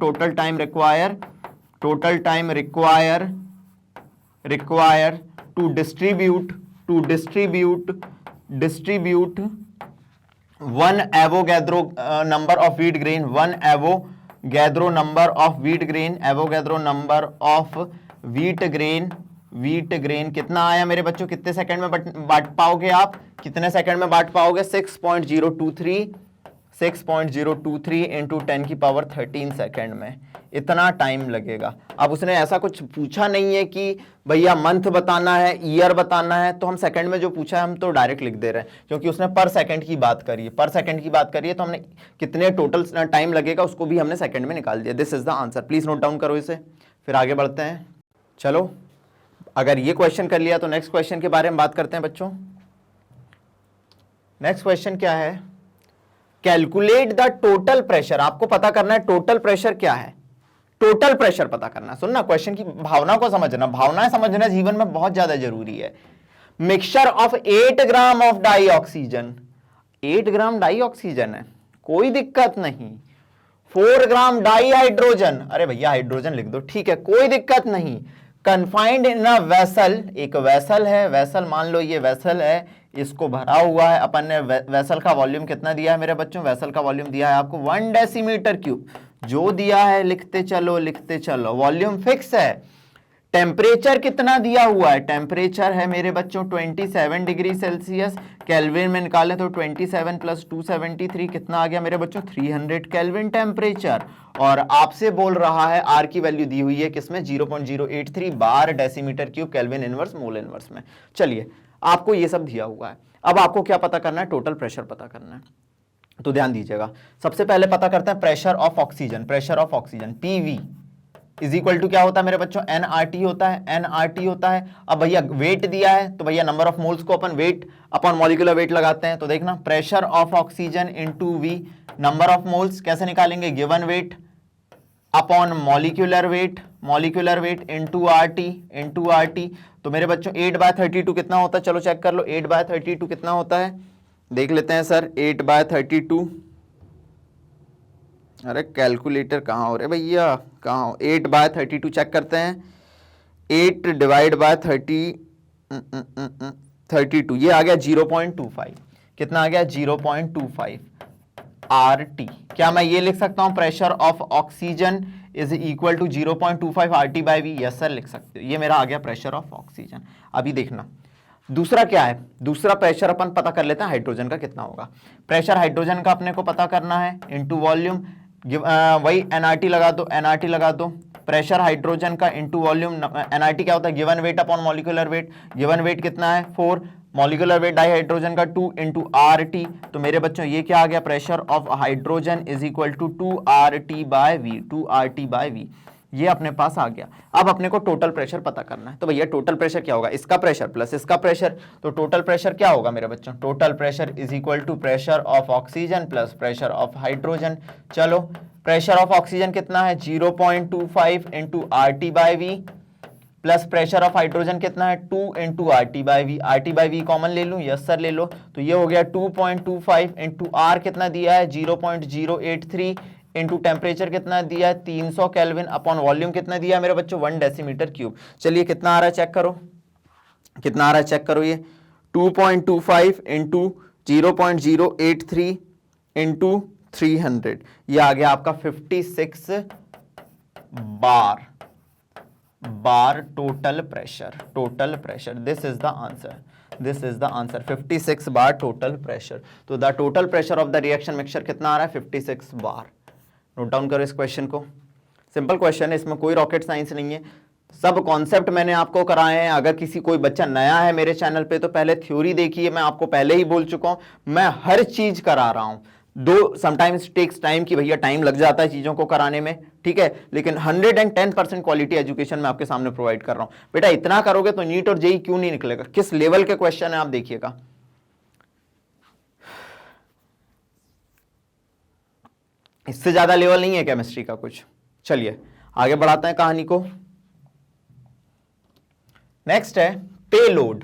to distribute one Avogadro number of wheat grain, one Avogadro number of wheat grain, Avogadro number of wheat grain कितना आया मेरे बच्चों, कितने सेकंड में बांट पाओगे आप, कितने सेकंड में बांट पाओगे, 6.023 इंटू 10 की पावर 13 सेकंड में, इतना टाइम लगेगा। अब उसने ऐसा कुछ पूछा नहीं है कि भैया मंथ बताना है, ईयर बताना है, तो हम सेकंड में जो पूछा है हम तो डायरेक्ट लिख दे रहे हैं, क्योंकि उसने पर सेकंड की बात करी है, पर सेकंड की बात करी है, तो हमने कितने टोटल टाइम लगेगा उसको भी हमने सेकंड में निकाल दिया। This is the answer, please note down करो इसे, फिर आगे बढ़ते हैं। चलो अगर ये क्वेश्चन कर लिया तो नेक्स्ट क्वेश्चन के बारे में बात करते हैं बच्चों। नेक्स्ट क्वेश्चन क्या है, कैलकुलेट द टोटल प्रेशर। आपको पता करना है टोटल प्रेशर क्या है, टोटल प्रेशर पता करना। सुनना, क्वेश्चन की भावना को समझना, भावनाएं समझना जीवन में बहुत ज्यादा जरूरी है। Mixture of 8 gram of dioxygen, 8 gram dioxygen है, कोई दिक्कत नहीं। 4 ग्राम डाई हाइड्रोजन, अरे भैया हाइड्रोजन लिख दो, ठीक है, कोई दिक्कत नहीं। कन्फाइंड इन अ वेसल, एक वेसल है, वेसल मान लो ये वेसल है, इसको भरा हुआ है अपन ने। वेसल का वॉल्यूम कितना दिया है मेरे बच्चों, वेसल का वॉल्यूम दिया है आपको 1 डेसीमीटर क्यूब, जो दिया है लिखते चलो। वॉल्यूम फिक्स है। टेम्परेचर कितना दिया हुआ है, टेम्परेचर है मेरे बच्चों 27 डिग्री सेल्सियस, केल्विन में निकालें तो 27 प्लस 273 कितना आ गया मेरे बच्चों, 300 केल्विन टेम्परेचर। और आपसे बोल रहा है आर की वैल्यू दी हुई है किसमें, 0.083 bar decimetre cube kelvin inverse mole inverse में। चलिए आपको ये सब दिया हुआ है, अब आपको क्या पता करना है, टोटल प्रेशर पता करना है। तो ध्यान दीजिएगा, सबसे पहले पता करते हैं pressure of oxygen. Pressure of oxygen PV is equal to क्या होता है मेरे बच्चों, एनआरटी होता है, एनआरटी होता है। अब भैया वेट दिया है तो भैया नंबर ऑफ मोल्स को अपन वेट अपॉन मॉलिक्यूलर वेट लगाते हैं। तो देखना pressure of oxygen into V, number of moles कैसे निकालेंगे, given weight upon molecular weight into RT. तो मेरे बच्चों 8/32 कितना होता है, चलो चेक कर लो, 8/32 कितना होता है, देख लेते हैं सर। 8/32, अरे कैलकुलेटर कहाँ हो रहे भैया, कहाँ हो, 8/32 चेक करते हैं। 8 डिवाइड बाय 32, ये आ गया 0.25, कितना आ गया 0.25 RT। क्या मैं ये लिख सकता हूं, pressure of oxygen is equal to 0.25 RT by V, yes sir लिख सकते हो। ये मेरा आ गया प्रेशर ऑफ ऑक्सीजन। अभी देखना दूसरा क्या है, दूसरा प्रेशर अपन पता कर लेते हैं हाइड्रोजन का कितना होगा। प्रेशर हाइड्रोजन का अपने को पता करना है इनटू वॉल्यूम, वही एनआरटी लगा दो, प्रेशर हाइड्रोजन का इनटू वॉल्यूम। एनआरटी क्या होता है, given weight upon molecular wait, given weight कितना है 4, मॉलिक्यूलर वेट डाइहाइड्रोजन का 2 इंटू आर टी, तो मेरे बच्चों ये क्या आ गया, pressure of hydrogen is equal to 2 RT/V, 2 RT/V, ये अपने पास आ गया। अब अपने को टोटल प्रेशर पता करना है, तो भैया टोटल प्रेशर क्या होगा, इसका प्रेशर प्लस इसका प्रेशर, तो टोटल प्रेशर क्या होगा मेरे बच्चों, total pressure is equal to pressure of oxygen plus pressure of hydrogen. चलो प्रेशर ऑफ ऑक्सीजन कितना है 0.25 into RT/V plus pressure of hydrogen कितना है 2 इंटू RT/V, RT/V कॉमन ले लूं, यस सर ले लो, तो ये हो गया 2.25 इंटू आर कितना दिया है 0.083 इंटू टेम्परेचर कितना दिया है 300 केल्विन अपॉन वॉल्यूम कितना दिया है मेरे बच्चों 1 डेसीमीटर क्यूब। चलिए कितना आ रहा है चेक करो, कितना आ रहा है चेक करो, ये 2.25 इंटू 0.083 इंटू 300, ये आ गया आपका 56 bar total pressure, this is the answer, this is the answer 56 bar total pressure. तो the total pressure of the reaction mixture कितना आ रहा है 56 बार। नोट डाउन करो इस क्वेश्चन को, सिंपल क्वेश्चन है, इसमें कोई रॉकेट साइंस नहीं है, सब कॉन्सेप्ट मैंने आपको कराए हैं। अगर किसी कोई बच्चा नया है मेरे चैनल पे तो पहले थ्योरी देखिए, मैं आपको पहले ही बोल चुका हूं मैं हर चीज करा रहा हूं, दो समटाइम्स टेक्स टाइम की भैया टाइम लग जाता है चीजों को कराने में, ठीक है, लेकिन 110% क्वालिटी एजुकेशन मैं आपके सामने प्रोवाइड कर रहा हूं। बेटा इतना करोगे तो नीट और जेई क्यों नहीं निकलेगा, किस लेवल के क्वेश्चन है आप देखिएगा। इससे ज्यादा लेवल नहीं है केमिस्ट्री का कुछ। चलिए आगे बढ़ाते हैं कहानी को। नेक्स्ट है पेलोड।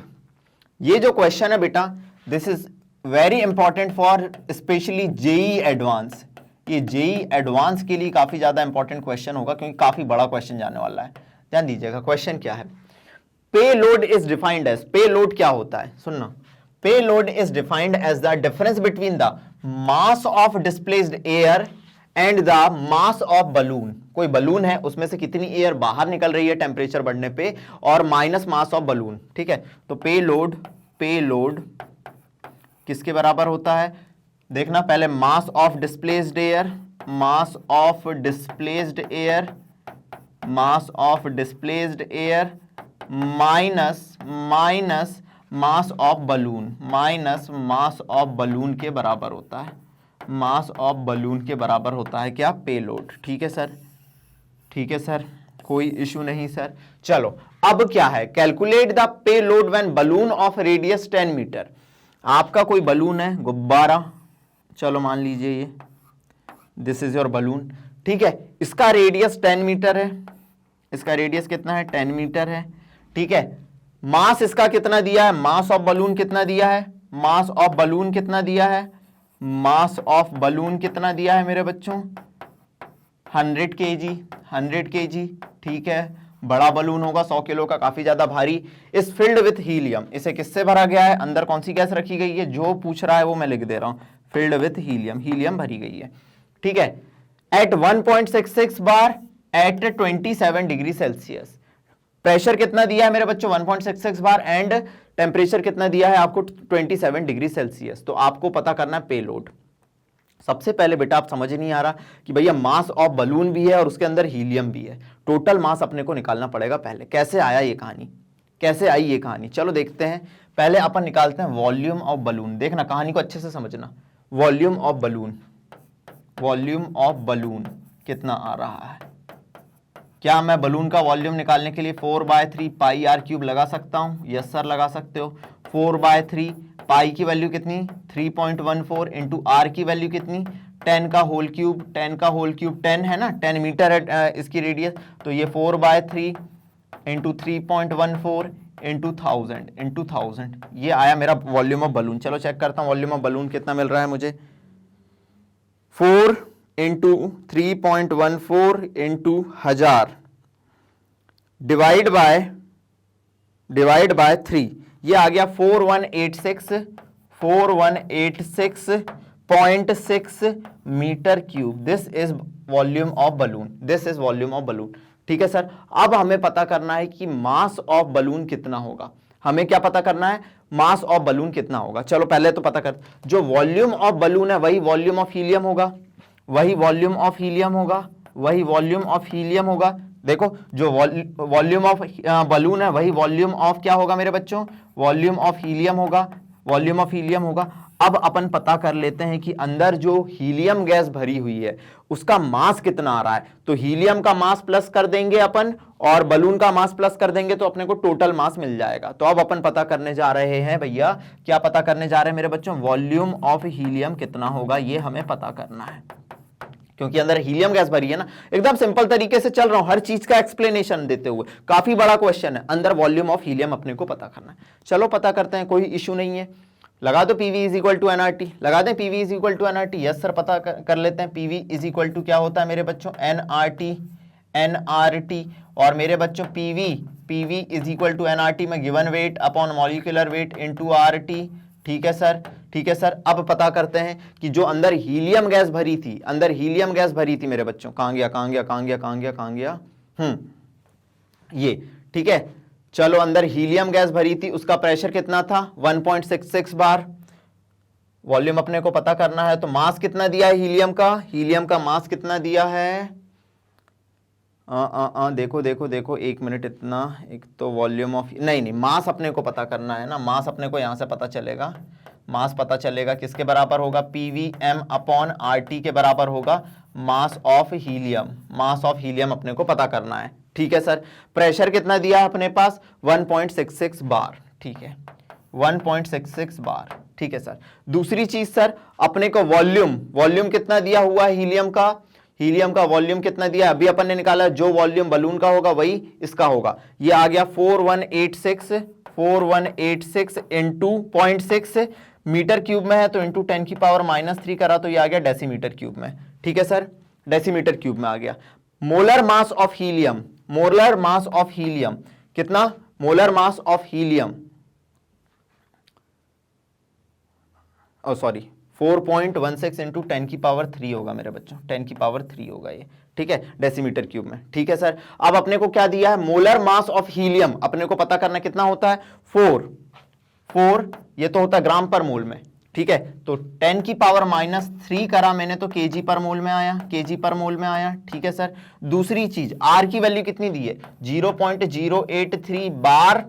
ये जो क्वेश्चन है बेटा this is very important for specially JEE advance, ये जेई एडवांस के लिए काफी ज्यादा इंपॉर्टेंट क्वेश्चन होगा क्योंकि काफी बड़ा क्वेश्चन जाने वाला है। ध्यान दीजिएगा क्वेश्चन क्या है, payload is defined as, payload क्या होता है सुनना, payload is defined as the difference between the mass of displaced air and the mass of balloon. कोई बलून है उसमें से कितनी एयर बाहर निकल रही है टेम्परेचर बढ़ने पे, और माइनस मास ऑफ बलून, ठीक है। तो पेलोड किसके बराबर होता है, देखना पहले मास of displaced air, mass of displaced air, mass of displaced air minus mass of balloon, minus mass of balloon के बराबर होता है, मास ऑफ बलून के बराबर होता है क्या, पेलोड। ठीक है सर, ठीक है सर, कोई इशू नहीं सर। चलो अब क्या है, calculate the payload when balloon of radius 10 metre. आपका कोई बलून है गुब्बारा, चलो मान लीजिए ये दिस इज योर बलून, ठीक है, इसका रेडियस 10 मीटर है, इसका रेडियस कितना है 10 मीटर है, ठीक है। मास इसका कितना दिया है, मास ऑफ बलून कितना दिया है, मास ऑफ बलून कितना दिया है, मास ऑफ बलून कितना दिया है मेरे बच्चों 100 kg, ठीक है। बड़ा बलून होगा 100 किलो का, काफी ज्यादा भारी। इस फिल्ड विथ हीलियम, इसे किससे भरा गया है, अंदर कौन सी गैस रखी गई है, जो पूछ रहा है वो मैं लिख दे रहा हूं, फिल्ड विथ हीलियम, हीलियम भरी गई है, ठीक है। एट 1.66 बार एट 27 डिग्री सेल्सियस, प्रेशर कितना दिया है मेरे बच्चों 1.66 बार, एंड टेम्परेचर कितना दिया है आपको 27 डिग्री सेल्सियस। तो आपको पता करना है पेलोड। सबसे पहले बेटा आप समझ नहीं आ रहा कि भैया मास ऑफ बलून भी है और उसके अंदर हीलियम भी है, टोटल मास अपने को निकालना पड़ेगा पहले। कैसे आया ये कहानी, कैसे आई ये कहानी, चलो देखते हैं। पहले अपन निकालते हैं वॉल्यूम ऑफ बलून, देखना कहानी को अच्छे से समझना। Volume of balloon, volume of balloon कितना आ रहा है, क्या मैं बलून का वॉल्यूम निकालने के लिए 4/3 पाई आर क्यूब लगा सकता हूं, यस सर लगा सकते हो। 4/3 पाई की वैल्यू कितनी 3.14 इंटू आर की वैल्यू कितनी 10 का होल क्यूब, 10 का होल क्यूब 10 है ना, 10 मीटर है इसकी रेडियस, तो ये 4/3 इंटू 3.14 इंटू 1000, ये आया मेरा वॉल्यूम ऑफ बलून। चलो चेक करता हूं वॉल्यूम ऑफ बलून कितना मिल रहा है मुझे, 4 इंटू 3.14 इंटू 1000 डिवाइड बाय 3, ये आ गया 4186.6 metre cube. This is volume of balloon, this is volume of balloon, ठीक है सर। अब हमें पता करना है कि मास ऑफ बलून कितना होगा, हमें क्या पता करना है, मास ऑफ बलून कितना होगा। चलो पहले तो पता कर, जो वॉल्यूम ऑफ बलून है वही वॉल्यूम ऑफ हीलियम होगा, वही वॉल्यूम ऑफ हीलियम होगा, वही वॉल्यूम ऑफ हीलियम होगा। देखो जो वॉल्यूम ऑफ बलून है वही वॉल्यूम ऑफ क्या होगा मेरे बच्चों, वॉल्यूम ऑफ हीलियम होगा, वॉल्यूम ऑफ हीलियम होगा। अब अपन पता कर लेते हैं कि अंदर जो हीलियम गैस भरी हुई है उसका मास कितना आ रहा है। तो हीलियम का मास प्लस कर देंगे अपन और बलून का मास प्लस कर देंगे तो अपने को टोटल मास मिल जाएगा। तो अब अपन पता करने जा रहे हैं भैया, क्या पता करने जा रहे हैं मेरे बच्चों, वॉल्यूम ऑफ हीलियम कितना होगा, ये हमें पता करना है, क्योंकि अंदर हीलियम गैस भरी है ना। एकदम सिंपल तरीके से चल रहा हूं, हर चीज का एक्सप्लेनेशन देते हुए, काफी बड़ा क्वेश्चन है, अंदर वॉल्यूम ऑफ हीलियम अपने को पता करना है। चलो पता करते हैं, कोई इश्यू नहीं है। लगा दो PV is equal to NRT, लगा दें PV is equal to NRT. Yes sir, पता कर लेते हैं। पीवी इज इक्वल टू क्या होता है मेरे बच्चों, एनआरटी, एनआरटी। और मेरे बच्चों P V is equal to n R T में given weight upon molecular weight into R T. ठीक है सर, ठीक है सर। अब पता करते हैं कि जो अंदर हीलियम गैस भरी थी, अंदर हीलियम गैस भरी थी मेरे बच्चों, कहां गया कहां गया कहां गया कहां गया कहां गया, ये ठीक है। चलो अंदर हीलियम गैस भरी थी, उसका प्रेशर कितना था, 1.66 बार। वॉल्यूम अपने को पता करना है, तो मास कितना दिया है हीलियम का, हीलियम का मास कितना दिया है, देखो देखो देखो, एक मिनट, इतना, एक तो वॉल्यूम ऑफ, नहीं मास अपने को पता करना है ना, मास अपने को यहां से पता चलेगा, मास पता चलेगा किसके बराबर होगा, पीवीएम अपॉन आरटी के बराबर होगा मास of helium, mass of helium अपने को पता करना है। ठीक है सर। प्रेशर कितना दिया है अपने पास, 1.66 बार। ठीक है, 1.66 बार। ठीक है सर। दूसरी चीज सर, अपने को वॉल्यूम कितना दिया हुआ है हीलियम का, हीलियम का वॉल्यूम कितना दिया, अभी अपन ने निकाला, जो वॉल्यूम बलून का होगा वही इसका होगा। ये आ गया 4186 इंटू 0.6 मीटर क्यूब में है, तो इंटू 10⁻³ करा तो ये आ गया डेसीमीटर क्यूब में। ठीक है सर, डेसीमीटर क्यूब में आ गया। Molar mass of helium, molar mass of helium कितना, molar mass of helium, sorry 4.16 into 10⁻³ होगा मेरे बच्चों, 10⁻³ होगा ये। ठीक है, डेसीमीटर क्यूब में। ठीक है सर। अब अपने को क्या दिया है, मोलर मास ऑफ हीलियम अपने को पता करना कितना होता है, 4, ये तो होता है ग्राम पर मोल में। ठीक है, तो 10⁻³ करा मैंने तो केजी पर मोल में आया, केजी पर मोल में आया। ठीक है सर। दूसरी चीज, आर की वैल्यू कितनी दी है, 0.083 बार,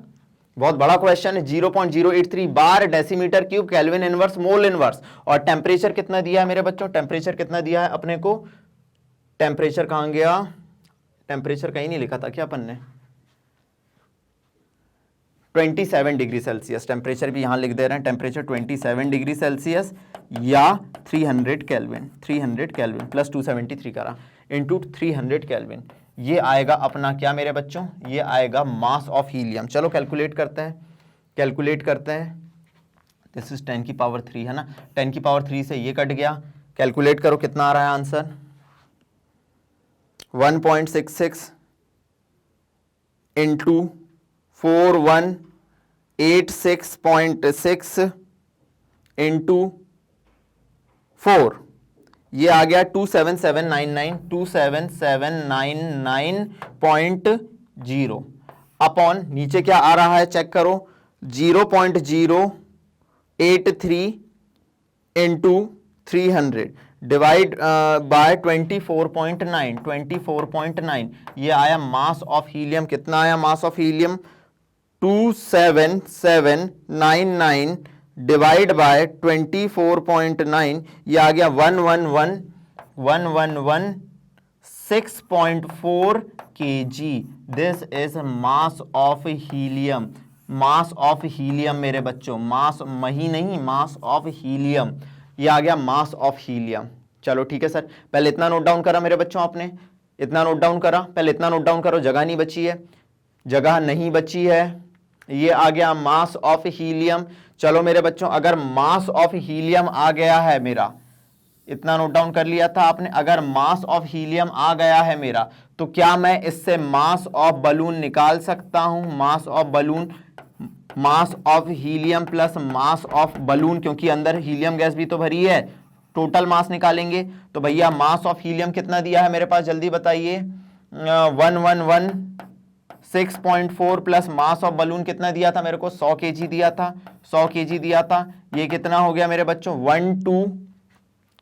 बहुत बड़ा क्वेश्चन है, 0.083 bar decimetre cube kelvin inverse mole inverse. और टेम्परेचर कितना दिया है मेरे बच्चों, टेम्परेचर कितना दिया है अपने को, टेम्परेचर कहां गया, टेम्परेचर कहीं नहीं लिखा था क्या अपन ने, 27 डिग्री सेल्सियस, टेम्परेचर भी यहां लिख दे रहे हैं, टेम्परेचर 27 डिग्री सेल्सियस या 300 केल्विन, 300 केल्विन प्लस 273 करा इंटू 300 केल्विन, ये आएगा अपना क्या मेरे बच्चों, ये आएगा मास ऑफ हीलियम। चलो कैलकुलेट करते हैं, कैलकुलेट करते हैं। दिस इज 10⁻³ है ना, 10⁻³ से ये कट गया, कैलकुलेट करो कितना आ रहा है आंसर, 1.66 इंटू 4186.6 इंटू 4, ये आ गया 27799 अपॉन, नीचे क्या आ रहा है चेक करो, 0.083 इंटू 300 डिवाइड बाय 24.9, ये आया मास ऑफ हीलियम। कितना आया मास ऑफ हीलियम, 27799 डिवाइड बाय 24.9, ये आ गया 111,6.4 kg। This is mass of helium, mass of helium मेरे बच्चों, मास मही नहीं, मास ऑफ हीलियम, ये आ गया मास ऑफ हीलियम। चलो ठीक है सर, पहले इतना नोट डाउन करा मेरे बच्चों, आपने इतना नोट डाउन करा, पहले इतना नोट डाउन करो, जगह नहीं बची है, जगह नहीं बची है, ये आ गया मास ऑफ हीलियम। चलो मेरे बच्चों, अगर मास ऑफ हीलियम आ गया है मेरा, इतना नोट डाउन कर लिया था आपने, अगर मास ऑफ हीलियम आ गया है मेरा, तो क्या मैं इससे मास ऑफ बलून निकाल सकता हूं, मास of balloon, mass of helium plus mass of balloon, क्योंकि अंदर हीलियम गैस भी तो भरी है, टोटल मास निकालेंगे। तो भैया मास ऑफ हीलियम कितना दिया है मेरे पास, जल्दी बताइए, 111,6.4 प्लस मास ऑफ बलून कितना दिया था मेरे को, 100 kg दिया था, 100 kg दिया था। ये कितना हो गया मेरे बच्चों,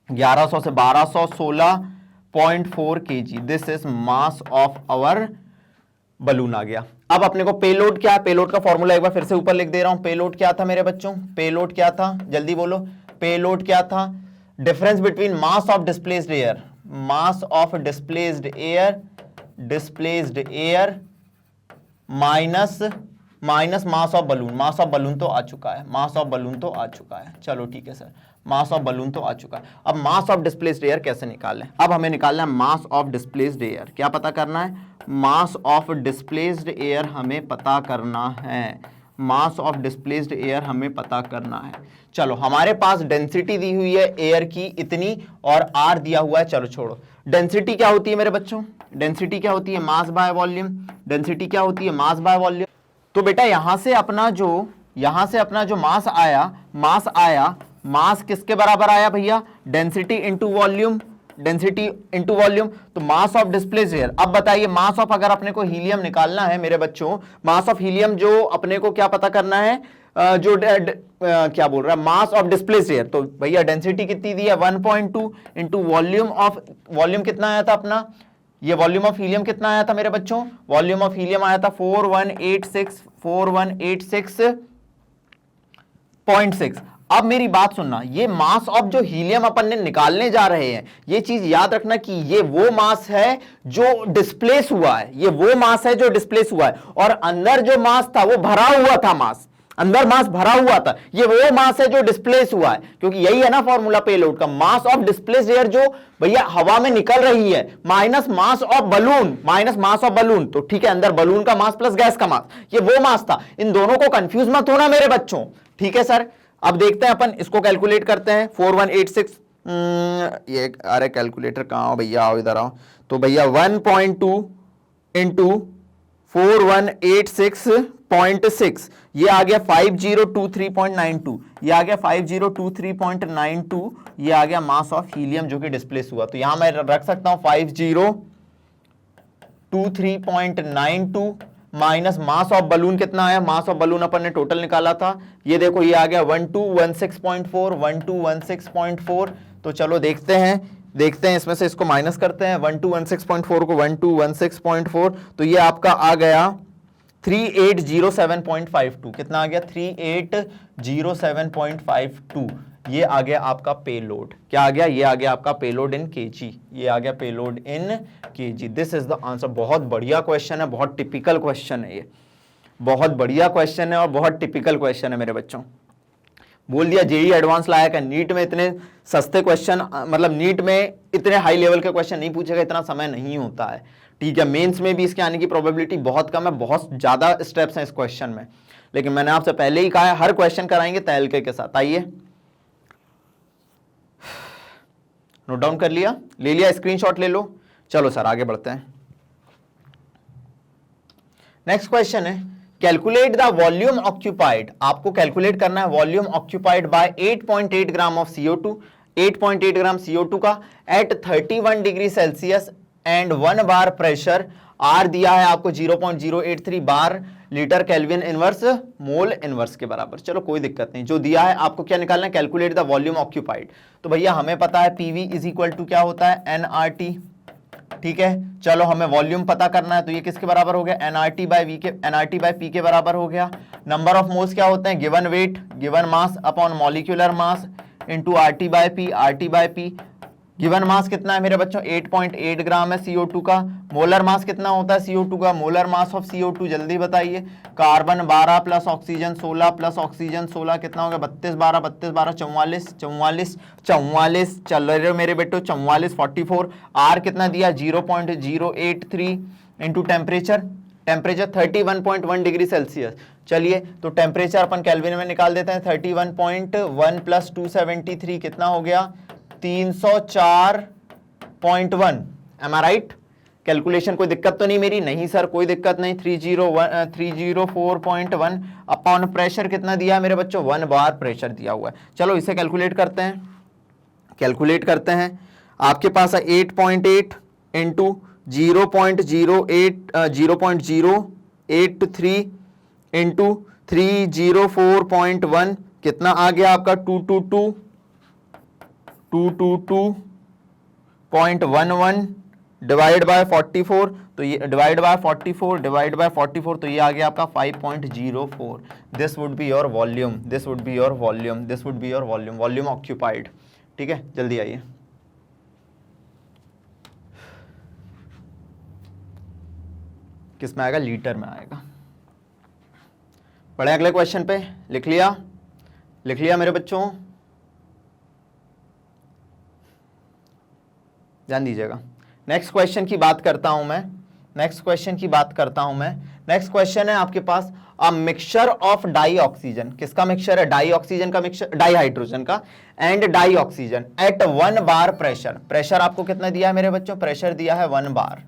1100 से 1200, 16.4 kg। This is mass of our balloon आ गया। अब अपने को पेलोड क्या है, पेलोड का फॉर्मूला एक बार फिर से ऊपर लिख दे रहा हूं। पेलोड क्या था मेरे बच्चों, पेलोड क्या था, जल्दी बोलो, पेलोड क्या था, difference between mass of displaced air, mass of displaced air, displaced air minus mass of balloon. Mass of balloon तो आ चुका है, मास ऑफ बलून तो आ चुका है, चलो ठीक है सर, मास ऑफ बलून तो आ चुका है। अब मास ऑफ डिस्प्लेस्ड एयर कैसे निकालें, अब हमें निकालना है मास ऑफ डिस्प्लेस्ड एयर। क्या पता करना है, मास ऑफ डिस्प्लेस्ड एयर हमें पता करना है, मास ऑफ डिस्प्लेस्ड एयर हमें पता करना है। चलो हमारे पास डेंसिटी दी हुई है एयर की इतनी और आर दिया हुआ है, चलो छोड़ो। डेंसिटी क्या होती है मेरे बच्चों, डेंसिटी क्या होती है, मास बाय वॉल्यूम। डेंसिटी क्या होती है, मास बाय वॉल्यूम। तो बेटा यहां से अपना जो मास आया, मास किसके बराबर आया भैया, density into volume, density into volume, तो मास ऑफ डिस्प्लेस्ड एयर। अब बताइए मास ऑफ, अगर अपने को हीलियम निकालना है मेरे बच्चों, मास ऑफ हीलियम जो अपने को क्या पता करना है, क्या बोल रहा है, मास ऑफ डिस्प्लेस्ड एयर, तो भैया डेंसिटी कितनी दी है 1.2 इंटू वॉल्यूम कितना आया था अपना, ये वॉल्यूम ऑफ हीलियम कितना आया था मेरे बच्चों, वॉल्यूम ऑफ हीलियम आया था 4186.6। अब मेरी बात सुनना, ये मास ऑफ जो हीलियम अपन ने निकालने जा रहे हैं, ये चीज याद रखना कि ये वो मास है जो डिस्प्लेस हुआ है, ये वो मास है जो डिस्प्लेस हुआ है, और अंदर जो मास था वो भरा हुआ था, मास अंदर मास भरा हुआ था, ये वो मास है जो डिस्प्लेस हुआ है, क्योंकि यही है ना फॉर्मूला पेलोड का, मास ऑफ डिस्प्लेस्ड एयर जो भैया हवा में निकल रही है minus mass of balloon, minus mass of balloon, तो ठीक है अंदर बलून का मास प्लस गैस का मास, ये वो मास था। इन दोनों को कंफ्यूज मत होना मेरे बच्चों, ठीक है सर। अब देखते हैं अपन इसको कैलकुलेट करते हैं, 4186, ये अरे कैलकुलेटर कहां हो भैया, आओ इधर आओ, तो भैया 1.2 इंटू 4186.6, ये आ गया 5023.92, ये आ गया 5023.92, ये आ गया मास ऑफ हीलियम जो कि डिस्प्लेस हुआ। तो यहां मैं रख सकता हूं 5023.92 माइनस मास ऑफ बलून कितना आया, मास ऑफ बलून अपन ने टोटल निकाला था, ये देखो ये आ गया 1216.4, तो चलो देखते हैं इसमें से इसको माइनस करते हैं, 1216.4 को 1216.4, तो ये आपका आ गया 3807.52, कितना आ गया 3807.52, ये आ गया आपका पेलोड। क्या आ गया, ये आ गया आपका पेलोड इन केजी, ये आ गया payload in KG. This is the answer. बहुत बढ़िया क्वेश्चन है, बहुत टिपिकल क्वेश्चन है, ये बहुत बढ़िया क्वेश्चन है और बहुत टिपिकल क्वेश्चन है मेरे बच्चों। बोल दिया जेईई एडवांस लायक है, नीट में इतने सस्ते क्वेश्चन, मतलब नीट में इतने हाई लेवल के क्वेश्चन नहीं पूछेगा, इतना समय नहीं होता है, ठीक है। मेंस में भी इसके आने की प्रोबेबिलिटी बहुत कम है, बहुत ज्यादा स्टेप्स हैं इस क्वेश्चन में, लेकिन मैंने आपसे पहले ही कहा है हर क्वेश्चन कराएंगे तहलके के साथ। आइए नोट डाउन कर लिया, ले लिया, स्क्रीनशॉट ले लो। चलो सर आगे बढ़ते हैं। नेक्स्ट क्वेश्चन है कैलकुलेट द वॉल्यूम ऑक्यूपाइड। आपको कैलकुलेट करना है volume occupied by 8.8 gram of CO2, 8.8 gram CO2 का at 31 degree Celsius and 1 bar pressure. R दिया है आपको 0.083 bar litre kelvin inverse mole inverse के बराबर। चलो कोई दिक्कत नहीं, जो दिया है आपको क्या निकालना है, कैलकुलेट द वॉल्यूम ऑक्यूपाइड। तो भैया हमें पता है पीवी इज इक्वल टू क्या होता है, एनआरटी, ठीक है। चलो हमें वॉल्यूम पता करना है, तो ये किसके बराबर हो गया, एनआरटी बाय वी के, एनआरटी बाय पी के बराबर हो गया। नंबर ऑफ मोल्स क्या होते हैं, given weight given mass upon molecular mass into RT by P, RT by P. Given mass कितना है मेरे बच्चों, 8.8 ग्राम है CO2 का। मोलर मास कितना होता है CO2 का, मोलर मास ऑफ CO2 जल्दी बताइए। Carbon 12 plus oxygen 16 plus oxygen 16 कितना हो गया, 32 12 32 12 44 44 44, चल रहे मेरे बेटो 44 44। आर कितना दिया 0.083 into temperature, temperature 31.1 degree Celsius. चलिए तो टेम्परेचर अपन केल्विन में निकाल देते हैं, 31.1 प्लस 273 कितना हो गया 304.1। एम आई राइट, कैलकुलेशन कोई दिक्कत तो नहीं मेरी, नहीं सर कोई दिक्कत नहीं। 304.1 अपॉन प्रेशर कितना दिया मेरे बच्चों, 1 बार प्रेशर दिया हुआ है। चलो इसे कैलकुलेट करते हैं। आपके पास है 8.8 इंटू 0.083 इंटू 304.1 कितना आ गया आपका 222.11 डिवाइड बाय 44, तो ये डिवाइड बाय 44 डिवाइड बाय 44, तो ये आ गया आपका 5.04। This would be your volume, this would be your volume, this would be your volume, volume occupied. ठीक है, जल्दी आइए। किस में आएगा? लीटर में आएगा। बढ़े अगले क्वेश्चन पे। लिख लिया? लिख लिया मेरे बच्चों? ध्यान दीजिएगा। नेक्स्ट क्वेश्चन की बात करता हूं मैं, नेक्स्ट क्वेश्चन की बात करता हूं मैं। नेक्स्ट क्वेश्चन है आपके पास, a mixture of dioxygen. किसका मिक्सचर है? डाई ऑक्सीजन का मिक्सचर, डाई हाइड्रोजन का and dioxygen at 1 bar pressure. Pressure आपको कितना दिया है मेरे बच्चों? प्रेशर दिया है 1 बार।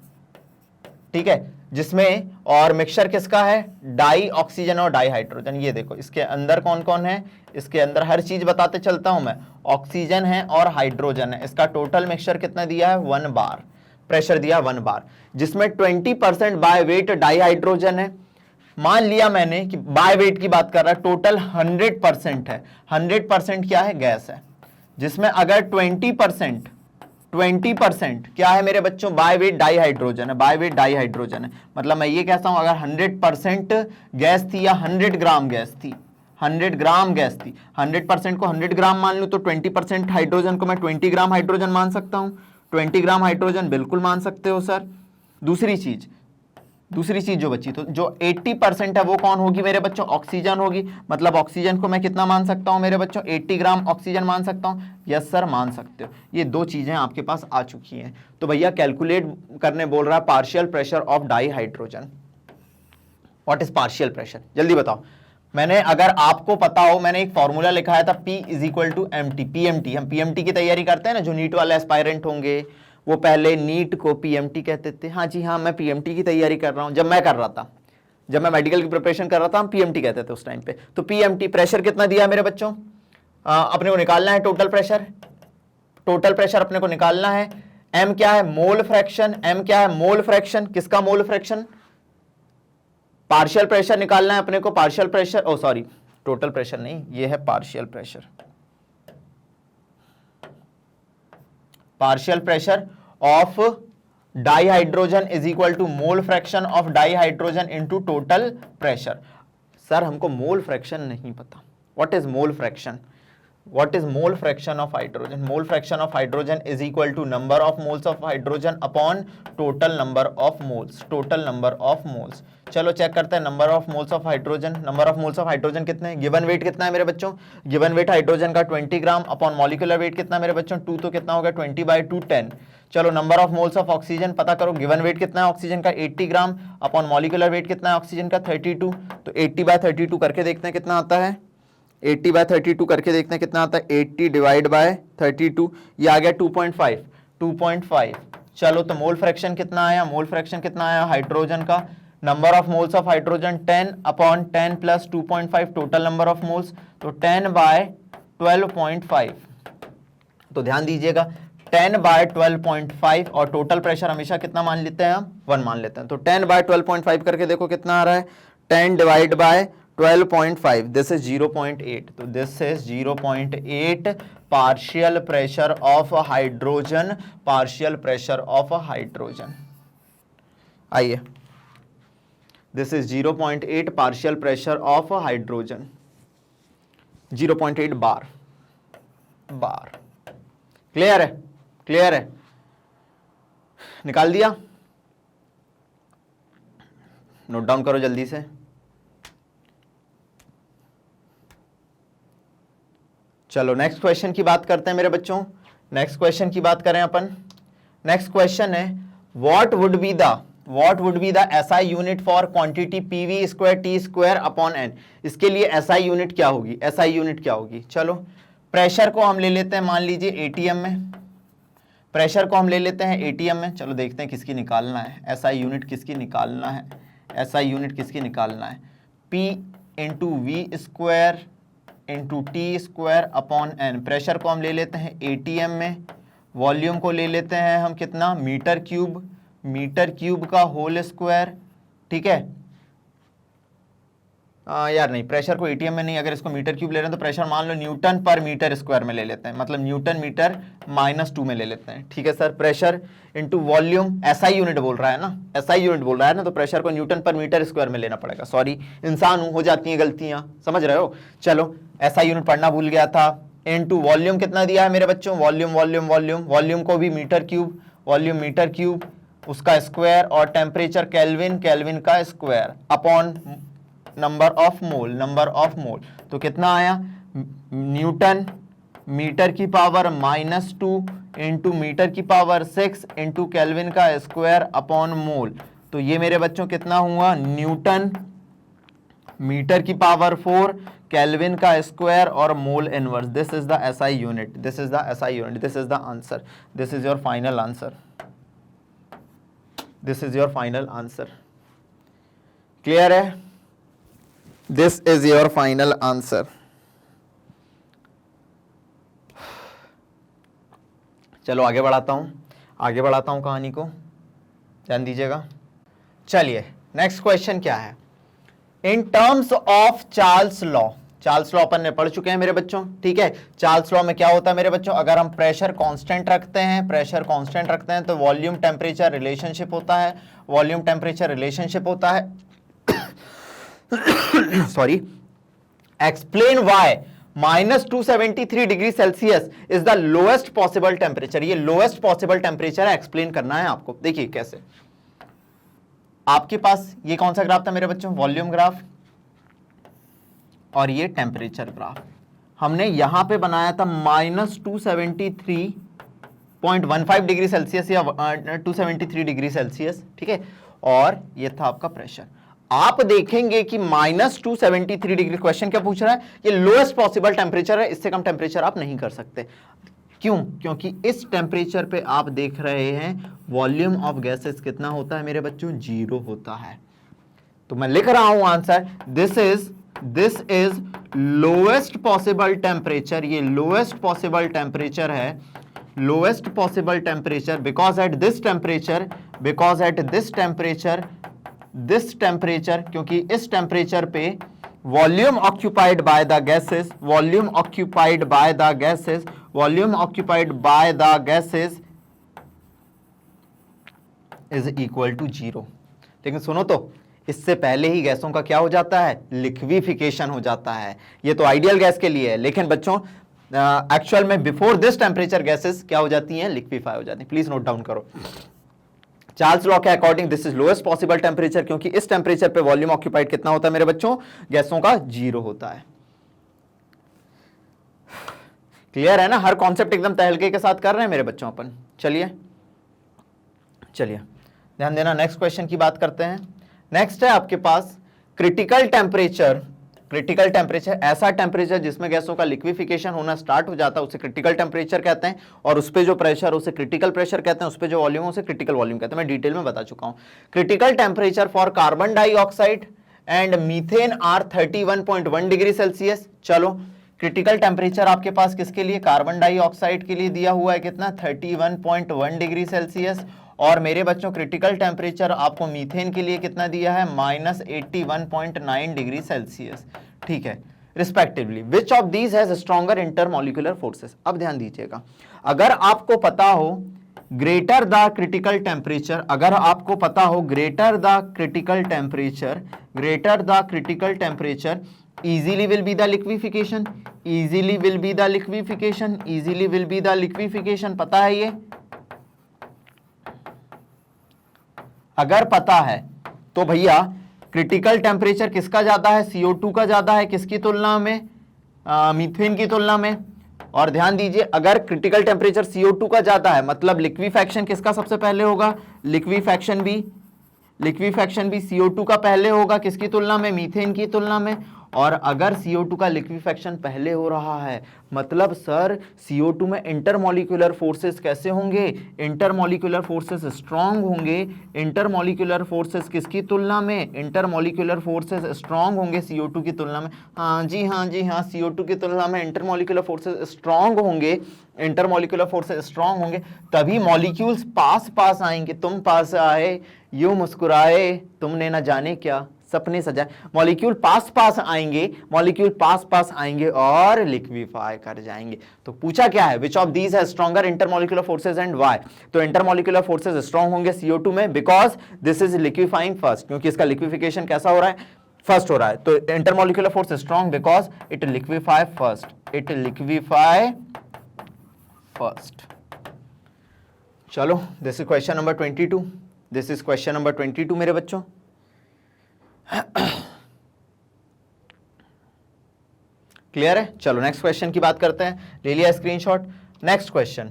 ठीक है, जिसमें और मिक्सचर किसका है? डाई ऑक्सीजन और डाई हाइड्रोजन। ये देखो इसके अंदर कौन कौन है, इसके अंदर हर चीज बताते चलता हूं मैं। ऑक्सीजन है और हाइड्रोजन है। इसका टोटल मिक्सचर कितना दिया है? 1 बार। प्रेशर दिया 1 बार, जिसमें 20% बाय वेट डाई हाइड्रोजन है। मान लिया मैंने कि बाय वेट की बात कर रहा है, टोटल 100% है। 100% क्या है? गैस है। जिसमें अगर 20% क्या है मेरे बच्चों? बाय वेट डाई हाइड्रोजन है। बाय वेट डाई हाइड्रोजन है, मतलब मैं ये कहता हूं अगर 100% गैस थी या 100 ग्राम गैस थी, 100 ग्राम गैस थी, 100% को 100 ग्राम मान लूं तो 20% हाइड्रोजन को मैं 20 ग्राम हाइड्रोजन मान सकता हूं। 20 ग्राम हाइड्रोजन बिल्कुल मान सकते हो सर। दूसरी चीज जो बची, तो जो 80% है वो कौन होगी मेरे बच्चों? ऑक्सीजन होगी। मतलब ऑक्सीजन को मैं कितना मान सकता हूं मेरे बच्चों? 80 ग्राम ऑक्सीजन मान सकता हूं। यस सर, मान सकते हो। ये दो चीजें आपके पास आ चुकी हैं। तो भैया कैलकुलेट करने बोल रहा है partial pressure of di hydrogen. What is partial pressure? जल्दी बताओ। मैंने, अगर आपको पता हो, मैंने एक फॉर्मूला लिखा है था, P is equal to MT. PMT, हम पीएमटी की तैयारी करते हैं ना, जो नीट वाले एस्पायरेंट होंगे वो पहले नीट को पीएमटी कहते थे। हाँ जी हाँ, मैं पीएमटी की तैयारी कर रहा हूं। जब मैं कर रहा था, जब मैं मेडिकल की प्रिपरेशन कर रहा था, हम पीएमटी कहते थे उस टाइम पे। तो पीएमटी प्रेशर कितना दिया है मेरे बच्चों? अपने को निकालना है टोटल प्रेशर। टोटल प्रेशर अपने को निकालना है। एम क्या है? Mole fraction. एम क्या है? Mole fraction. किसका मोल फ्रैक्शन? पार्शियल प्रेशर निकालना है अपने को। Partial pressure, oh sorry, total pressure नहीं, ये है partial pressure. Partial pressure of dihydrogen is equal to mole fraction of dihydrogen into total pressure. Sir हमको mole fraction नहीं पता। What is mole fraction? What is mole fraction of hydrogen? Mole fraction of hydrogen is equal to number of moles of hydrogen upon total number of moles. Total number of moles. चलो check करते हैं number of moles of hydrogen. Number of moles of hydrogen कितने हैं? Given weight कितना है मेरे बच्चों? Given weight hydrogen का 20 ग्राम अपॉन मॉलिक्यूलर वेट कितना है मेरे बच्चों? 2, तो कितना होगा? 20/2 10। चलो number of moles of oxygen पता करो। गिवन वेट कितना है ऑक्सीजन का? 80 ग्राम अपॉन मॉलिक्यूलर वेट कितना है ऑक्सीजन का? 32। तो 80/32 करके देखते हैं कितना आता है। 80/32 करके देखते हैं कितना आता है। 80 डिवाइड बाय 32, ये आ गया 2.5। 2.5। चलो तो मोल फ्रैक्शन कितना आया? मोल फ्रैक्शन कितना आया हाइड्रोजन का? Number of moles of hydrogen 10 upon 10 plus 2.5 total number of moles, तो 10/12.5। तो ध्यान दीजिएगा 10/12.5, और टोटल प्रेशर हमेशा कितना मान लेते हैं हम? 1 मान लेते हैं। तो 10/12.5 करके देखो कितना आ रहा है। 10 डिवाइड बाय 12.5, दिस इज 0.8। तो this is 0.8 partial pressure of hydrogen. Partial pressure of hydrogen. आइए, this is 0.8 partial pressure of hydrogen. 0.8 bar. Clear है? क्लियर है? निकाल दिया? नोट डाउन करो जल्दी से। चलो नेक्स्ट क्वेश्चन की बात करते हैं मेरे बच्चों। नेक्स्ट क्वेश्चन की बात करें अपन। नेक्स्ट क्वेश्चन है, what would be the SI unit for quantity PV² T² upon n। इसके लिए SI यूनिट क्या होगी? SI यूनिट क्या होगी? चलो प्रेशर को हम ले लेते हैं, मान लीजिए ATM में। प्रेशर को हम ले लेते हैं ATM में। चलो देखते हैं किसकी निकालना है SI यूनिट, किसकी निकालना है SI यूनिट, किसकी निकालना है? P into V² into T² upon n। Pressure को हम ले लेते हैं ATM में। वॉल्यूम को ले लेते हैं हम कितना? मीटर क्यूब का होल स्क्वायर। ठीक है, यार नहीं, प्रेशर को एटीएम में नहीं, अगर इसको मीटर क्यूब ले रहे हैं तो प्रेशर मान लो न्यूटन पर मीटर स्क्वायर में ले लेते हैं, मतलब न्यूटन मीटर -2 में ले लेते हैं। ठीक है sir, pressure into volume, SI unit बोल रहा है ना, एसआई यूनिट बोल रहा है ना, तो प्रेशर को न्यूटन पर मीटर स्क्वायर में लेना पड़ेगा। सॉरी, इंसान हूं, हो जाती हैं गलतियां, समझ रहे हो। चलो, एसआई यूनिट पढ़ना भूल गया था। इनटू वॉल्यूम कितना दिया है मेरे बच्चों, वॉल्यूम वॉल्यूम वॉल्यूम वॉल्यूम को भी metre cube, volume metre cube उसका स्क्वायर, और टेम्परेचर केल्विन, केल्विन का square upon number of mole, number of mole. तो कितना आया, न्यूटन मीटर की पावर -2 इंटू मीटर की पावर 6 इंटू केल्विन का स्क्वायर अपॉन मोल। तो ये मेरे बच्चों कितना हुआ, न्यूटन मीटर की पावर 4 केल्विन का स्क्वायर और mole inverse. This is the SI unit, this is the SI unit, this is the answer, this is your final answer, this is your final answer. Clear है, this is your final answer. चलो आगे बढ़ाता हूं, आगे बढ़ाता हूं कहानी को, ध्यान दीजिएगा। चलिए नेक्स्ट क्वेश्चन क्या है, in terms of Charles law, Charles law अपन ने पढ़ चुके हैं मेरे बच्चों। ठीक है, चार्ल्स लॉ में क्या होता है मेरे बच्चों, अगर हम प्रेशर कांस्टेंट रखते हैं, प्रेशर कांस्टेंट रखते हैं तो वॉल्यूम टेम्परेचर रिलेशनशिप होता है, वॉल्यूम टेम्परेचर रिलेशनशिप होता है। Sorry, explain why -273 degree Celsius is the lowest possible temperature. ये लोएस्ट पॉसिबल टेम्परेचर है, एक्सप्लेन करना है आपको। देखिए कैसे, आपके पास ये कौन सा ग्राफ था मेरे बच्चों, वॉल्यूम ग्राफ, और ये टेम्परेचर ग्राफ। हमने यहां पे बनाया था -273.15 डिग्री सेल्सियस या 273 डिग्री सेल्सियस। ठीक है, और ये था आपका प्रेशर। आप देखेंगे कि -273 डिग्री, क्वेश्चन क्या पूछ रहा है, ये लोएस्ट पॉसिबल टेम्परेचर है, इससे कम टेम्परेचर आप नहीं कर सकते। क्यों, क्योंकि इस टेम्परेचर पे आप देख रहे हैं वॉल्यूम ऑफ गैसेस कितना होता है मेरे बच्चों, 0 होता है। तो मैं लिख रहा हूं answer, this is lowest possible temperature, ये लोएस्ट पॉसिबल टेम्परेचर है, lowest possible temperature, because at this temperature, because at this temperature, क्योंकि इस टेम्परेचर पे volume occupied by the gases, volume occupied by the gases, volume occupied by the gases is equal to 0। लेकिन सुनो तो, इससे पहले ही गैसों का क्या हो जाता है, लिक्विफिकेशन हो जाता है। ये तो आइडियल गैस के लिए है, लेकिन बच्चों एक्चुअल में बिफोर दिस टेम्परेचर गैसेस क्या हो जाती हैं, लिक्विफाई हो जाती हैं। प्लीज नोट डाउन करो। चार्ल्स लॉ के according this is lowest possible temperature, क्योंकि इस टेम्परेचर पे वॉल्यूम ऑक्यूपाइड कितना होता है मेरे बच्चों, गैसों का 0 होता है। क्लियर है ना, हर कॉन्सेप्ट एकदम तहलके के साथ कर रहे हैं मेरे बच्चों अपन। चलिए चलिए ध्यान देना, नेक्स्ट क्वेश्चन की बात करते हैं। नेक्स्ट है आपके पास क्रिटिकल टेम्परेचर। क्रिटिकल टेम्परेचर ऐसा टेम्परेचर जिसमें गैसों का लिक्विफिकेशन होना स्टार्ट हो जाता है, उसे क्रिटिकल टेम्परेचर कहते हैं, और उस पे जो प्रेशर उसे क्रिटिकल प्रेशर कहते हैं, उस पे जो वॉल्यूम उसे क्रिटिकल वॉल्यूम कहते हैं। मैं डिटेल में बता चुका हूं। Critical temperature for carbon dioxide and methane are 31.1 degree Celsius. चलो, क्रिटिकल टेम्परेचर आपके पास किसके लिए, कार्बन डाइऑक्साइड के लिए दिया हुआ है कितना, 31.1 डिग्री सेल्सियस, और मेरे बच्चों क्रिटिकल टेम्परेचर आपको मीथेन के लिए कितना दिया है, -81.9 डिग्री सेल्सियस। ठीक है, respectively. Which of these has stronger intermolecular forces. अब ध्यान दीजिएगा, अगर आपको पता हो ग्रेटर द क्रिटिकल टेम्परेचर, अगर आपको पता हो greater the critical temperature, greater the critical temperature easily will be the liquefaction, easily will be the liquefaction, easily will be the liquefaction। पता है ये, अगर पता है तो भैया क्रिटिकल टेम्परेचर किसका ज्यादा है, CO2 का ज्यादा है, किसकी तुलना में, मीथेन की तुलना में। और ध्यान दीजिए, अगर क्रिटिकल टेम्परेचर CO2 का ज्यादा है, मतलब लिक्विफैक्शन किसका सबसे पहले होगा, लिक्विफैक्शन भी CO2 का पहले होगा, किसकी तुलना में, मीथेन की तुलना में। और अगर CO2 का लिक्विफैक्शन पहले हो रहा है, मतलब सर CO2 में इंटरमॉलिक्यूलर फोर्सेस कैसे होंगे, इंटरमॉलिक्यूलर फोर्सेस स्ट्रांग होंगे। इंटरमॉलिक्यूलर फोर्सेस किसकी तुलना में, इंटरमॉलिक्यूलर फोर्सेस स्ट्रांग होंगे CO2 की तुलना में। हाँ जी हाँ जी हाँ, CO2 की तुलना में इंटरमॉलिक्यूलर फोर्सेस स्ट्रांग होंगे, इंटरमॉलिक्यूलर फोर्सेस स्ट्रांग होंगे, तभी मॉलिक्यूल्स पास पास आएंगे। तुम पास आए यूं मुस्कुराए, तुमने ना जाने क्या सपने सजाए, मॉलिक्यूल पास पास आएंगे, मॉलिक्यूल पास पास आएंगे और लिक्विफाई कर जाएंगे। तो पूछा क्या है, विच ऑफ दीज है stronger intermolecular forces and why? तो इंटरमॉलिक्यूलर फोर्सेज स्ट्रॉन्ग होंगे CO2 में, बिकॉज दिस इज लिक्विफाइंग फर्स्ट, क्योंकि इसका लिक्विफिकेशन कैसा हो रहा है, फर्स्ट हो रहा है। तो intermolecular force strong because it liquefy first, it liquefy first. चलो, this is question number 22, this is question number 22 मेरे बच्चों। क्लियर है? चलो नेक्स्ट क्वेश्चन की बात करते हैं, ले लिया screenshot. Next question,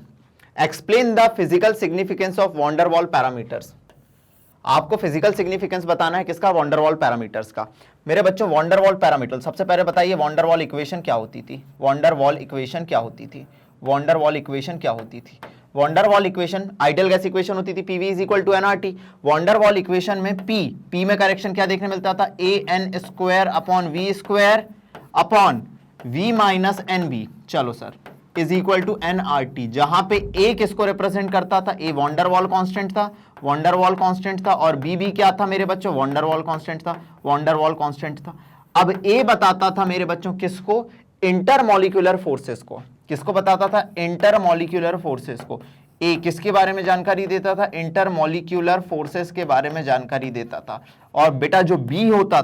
explain the physical significance of van der Waals parameters. आपको फिजिकल सिग्निफिकेंस बताना है किसका, वॉन डेर वाल पैरामीटर्स का। मेरे बच्चों वॉन डेर वाल पैरामीटर, सबसे पहले बताइए वॉन डेर वाल इक्वेशन क्या होती थी, वॉन डेर वाल इक्वेशन क्या होती थी, वॉन डेर वाल इक्वेशन क्या होती थी? Van der Waals equation ideal gas equation होती थी, PV is equal to nRT। Van der Waals equation में P में करेक्शन क्या देखने मिलता था, AN square upon V square upon V minus NB, चलो सर, इज इक्वल टू nRT, जहां पे A किसको रिप्रेजेंट करता था, A van der Waals constant था, वॉन डेर वाल कांस्टेंट था, और B क्या था मेरे बच्चों, वॉन डेर वाल कांस्टेंट था, वॉन डेर वाल कांस्टेंट था। अब A बताता था मेरे बच्चों किसको, इंटरमॉलिक्यूलर फोर्सेस को, किसको बताता था, इंटरमॉलिक्यूलर फोर्सेस को। ए किसके बारे में जानकारी देता था, इंटरमॉलिक्यूलर फोर्सेस के बारे में जानकारी देता था। और बेटा जो बी होता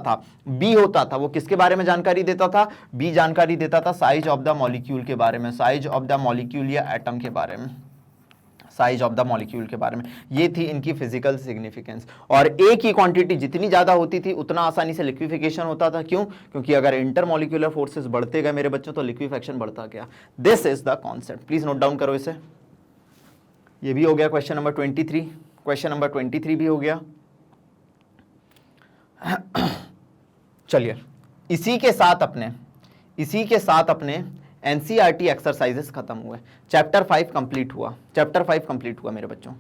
था वो किसके बारे में जानकारी देता था, बी जानकारी देता था साइज ऑफ द मॉलिक्यूल के बारे में, साइज ऑफ द मॉलिक्यूल या एटम के बारे में, साइज ऑफ द मॉलिक्यूल के बारे में। ये थी इनकी फिजिकल सिग्निफिकेंस। और ए की क्वांटिटी जितनी ज्यादा होती थी उतना आसानी से लिक्विफिकेशन होता था। क्यों? क्योंकि अगर इंटरमॉलिक्यूलर फोर्सेस बढ़ते गए मेरे बच्चों तो लिक्विफेक्शन बढ़ता गया। This is the concept, please note down करो इसे। ये भी हो गया क्वेश्चन नंबर 23, क्वेश्चन नंबर 23 भी हो गया। चलिए, इसी के साथ अपने एनसीईआरटी एक्सरसाइजेस खत्म हुए, चैप्टर 5 कंप्लीट हुआ, चैप्टर 5 कंप्लीट हुआ मेरे बच्चों।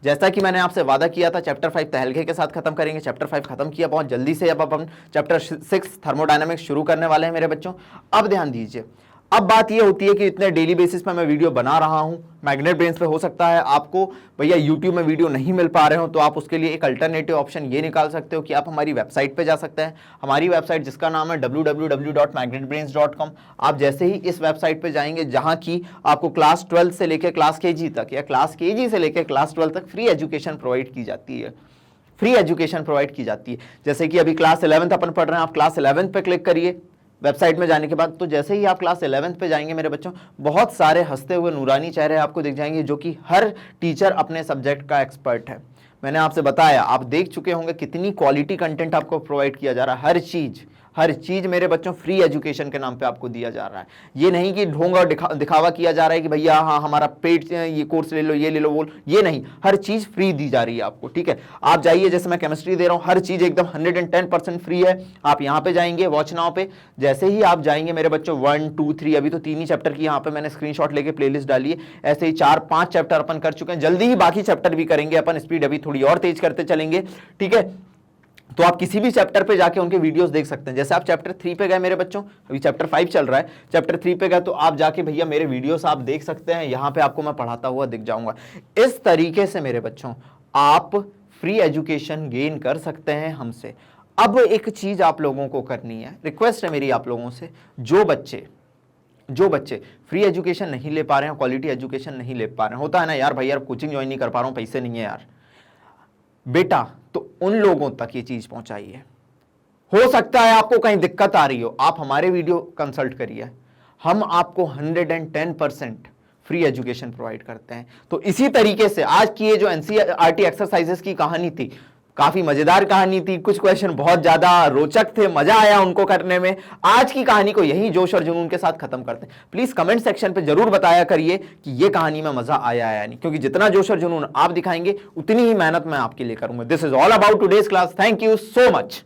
जैसा कि मैंने आपसे वादा किया था चैप्टर 5 तहलके के साथ खत्म करेंगे, चैप्टर 5 खत्म किया बहुत जल्दी से। अब अपन चैप्टर 6 थर्मोडायनामिक्स शुरू करने वाले हैं मेरे बच्चों। अब ध्यान दीजिए, अब बात ये होती है कि इतने डेली बेसिस पे मैं वीडियो बना रहा हूं मैग्नेट ब्रेन्स पे। हो सकता है आपको भैया यूट्यूब में वीडियो नहीं मिल पा रहे हो, तो आप उसके लिए एक अल्टरनेटिव ऑप्शन ये निकाल सकते हो कि आप हमारी वेबसाइट पे जा सकते हैं। हमारी वेबसाइट जिसका नाम है www.magnetbrains.com। आप जैसे ही इस वेबसाइट पे जाएंगे जहां की आपको क्लास 12 से लेकर क्लास KG तक या क्लास KG से लेकर क्लास 12 तक फ्री एजुकेशन प्रोवाइड की जाती है, फ्री एजुकेशन प्रोवाइड की जाती है। जैसे कि अभी क्लास 11th अपन पढ़ रहे हैं, आप क्लास 11th पे क्लिक करिए वेबसाइट में जाने के बाद, तो जैसे ही आप क्लास 11th पे जाएंगे मेरे बच्चों, बहुत सारे हंसते हुए नूरानी चेहरे आपको दिख जाएंगे, जो कि हर टीचर अपने सब्जेक्ट का एक्सपर्ट है। मैंने आपसे बताया, आप देख चुके होंगे कितनी क्वालिटी कंटेंट आपको प्रोवाइड किया जा रहा है। हर चीज मेरे बच्चों फ्री एजुकेशन के नाम पे आपको दिया जा रहा है। ये नहीं कि ढोंग और दिखावा किया जा रहा है कि भैया हाँ हमारा पेड ये कोर्स ले लो, ये ले लो, वो ये नहीं, हर चीज फ्री दी जा रही है आपको। ठीक है, आप जाइए, जैसे मैं केमिस्ट्री दे रहा हूँ, हर चीज एकदम 110% फ्री है। आप यहाँ पे जाएंगे वॉच नाउ पे, जैसे ही आप जाएंगे मेरे बच्चों 1, 2, 3, अभी तो 3 ही चैप्टर की यहाँ पे मैंने स्क्रीनशॉट लेके प्लेलिस्ट डाली है। ऐसे ही 4-5 चैप्टर अपन कर चुके हैं, जल्दी ही बाकी चैप्टर भी करेंगे अपन, स्पीड अभी थोड़ी और तेज करते चलेंगे। ठीक है, तो आप किसी भी चैप्टर पे जाके उनके वीडियोस देख सकते हैं। जैसे आप चैप्टर 3 पे गए मेरे बच्चों, अभी चैप्टर 5 चल रहा है, चैप्टर 3 पे गए तो आप जाके भैया मेरे वीडियोस आप देख सकते हैं, यहाँ पे आपको मैं पढ़ाता हुआ दिख जाऊंगा। इस तरीके से मेरे बच्चों आप फ्री एजुकेशन गेन कर सकते हैं हमसे। अब एक चीज आप लोगों को करनी है, रिक्वेस्ट है मेरी आप लोगों से, जो बच्चे फ्री एजुकेशन नहीं ले पा रहे हैं, क्वालिटी एजुकेशन नहीं ले पा रहे हैं, होता है ना यार, भाई यार कोचिंग ज्वाइन नहीं कर पा रहा हूं, पैसे नहीं है यार बेटा, तो उन लोगों तक ये चीज पहुंचाइए। हो सकता है आपको कहीं दिक्कत आ रही हो, आप हमारे वीडियो कंसल्ट करिए, हम आपको 110% फ्री एजुकेशन प्रोवाइड करते हैं। तो इसी तरीके से आज की ये जो एनसीईआरटी एक्सरसाइजेस की कहानी थी, काफी मजेदार कहानी थी, कुछ क्वेश्चन बहुत ज्यादा रोचक थे, मजा आया उनको करने में। आज की कहानी को यही जोश और जुनून के साथ खत्म करते हैं। प्लीज कमेंट सेक्शन पे जरूर बताया करिए कि ये कहानी में मजा आया या नहीं, क्योंकि जितना जोश और जुनून आप दिखाएंगे उतनी ही मेहनत मैं आपके लिए करूंगा। This is all about today's class. Thank you so much.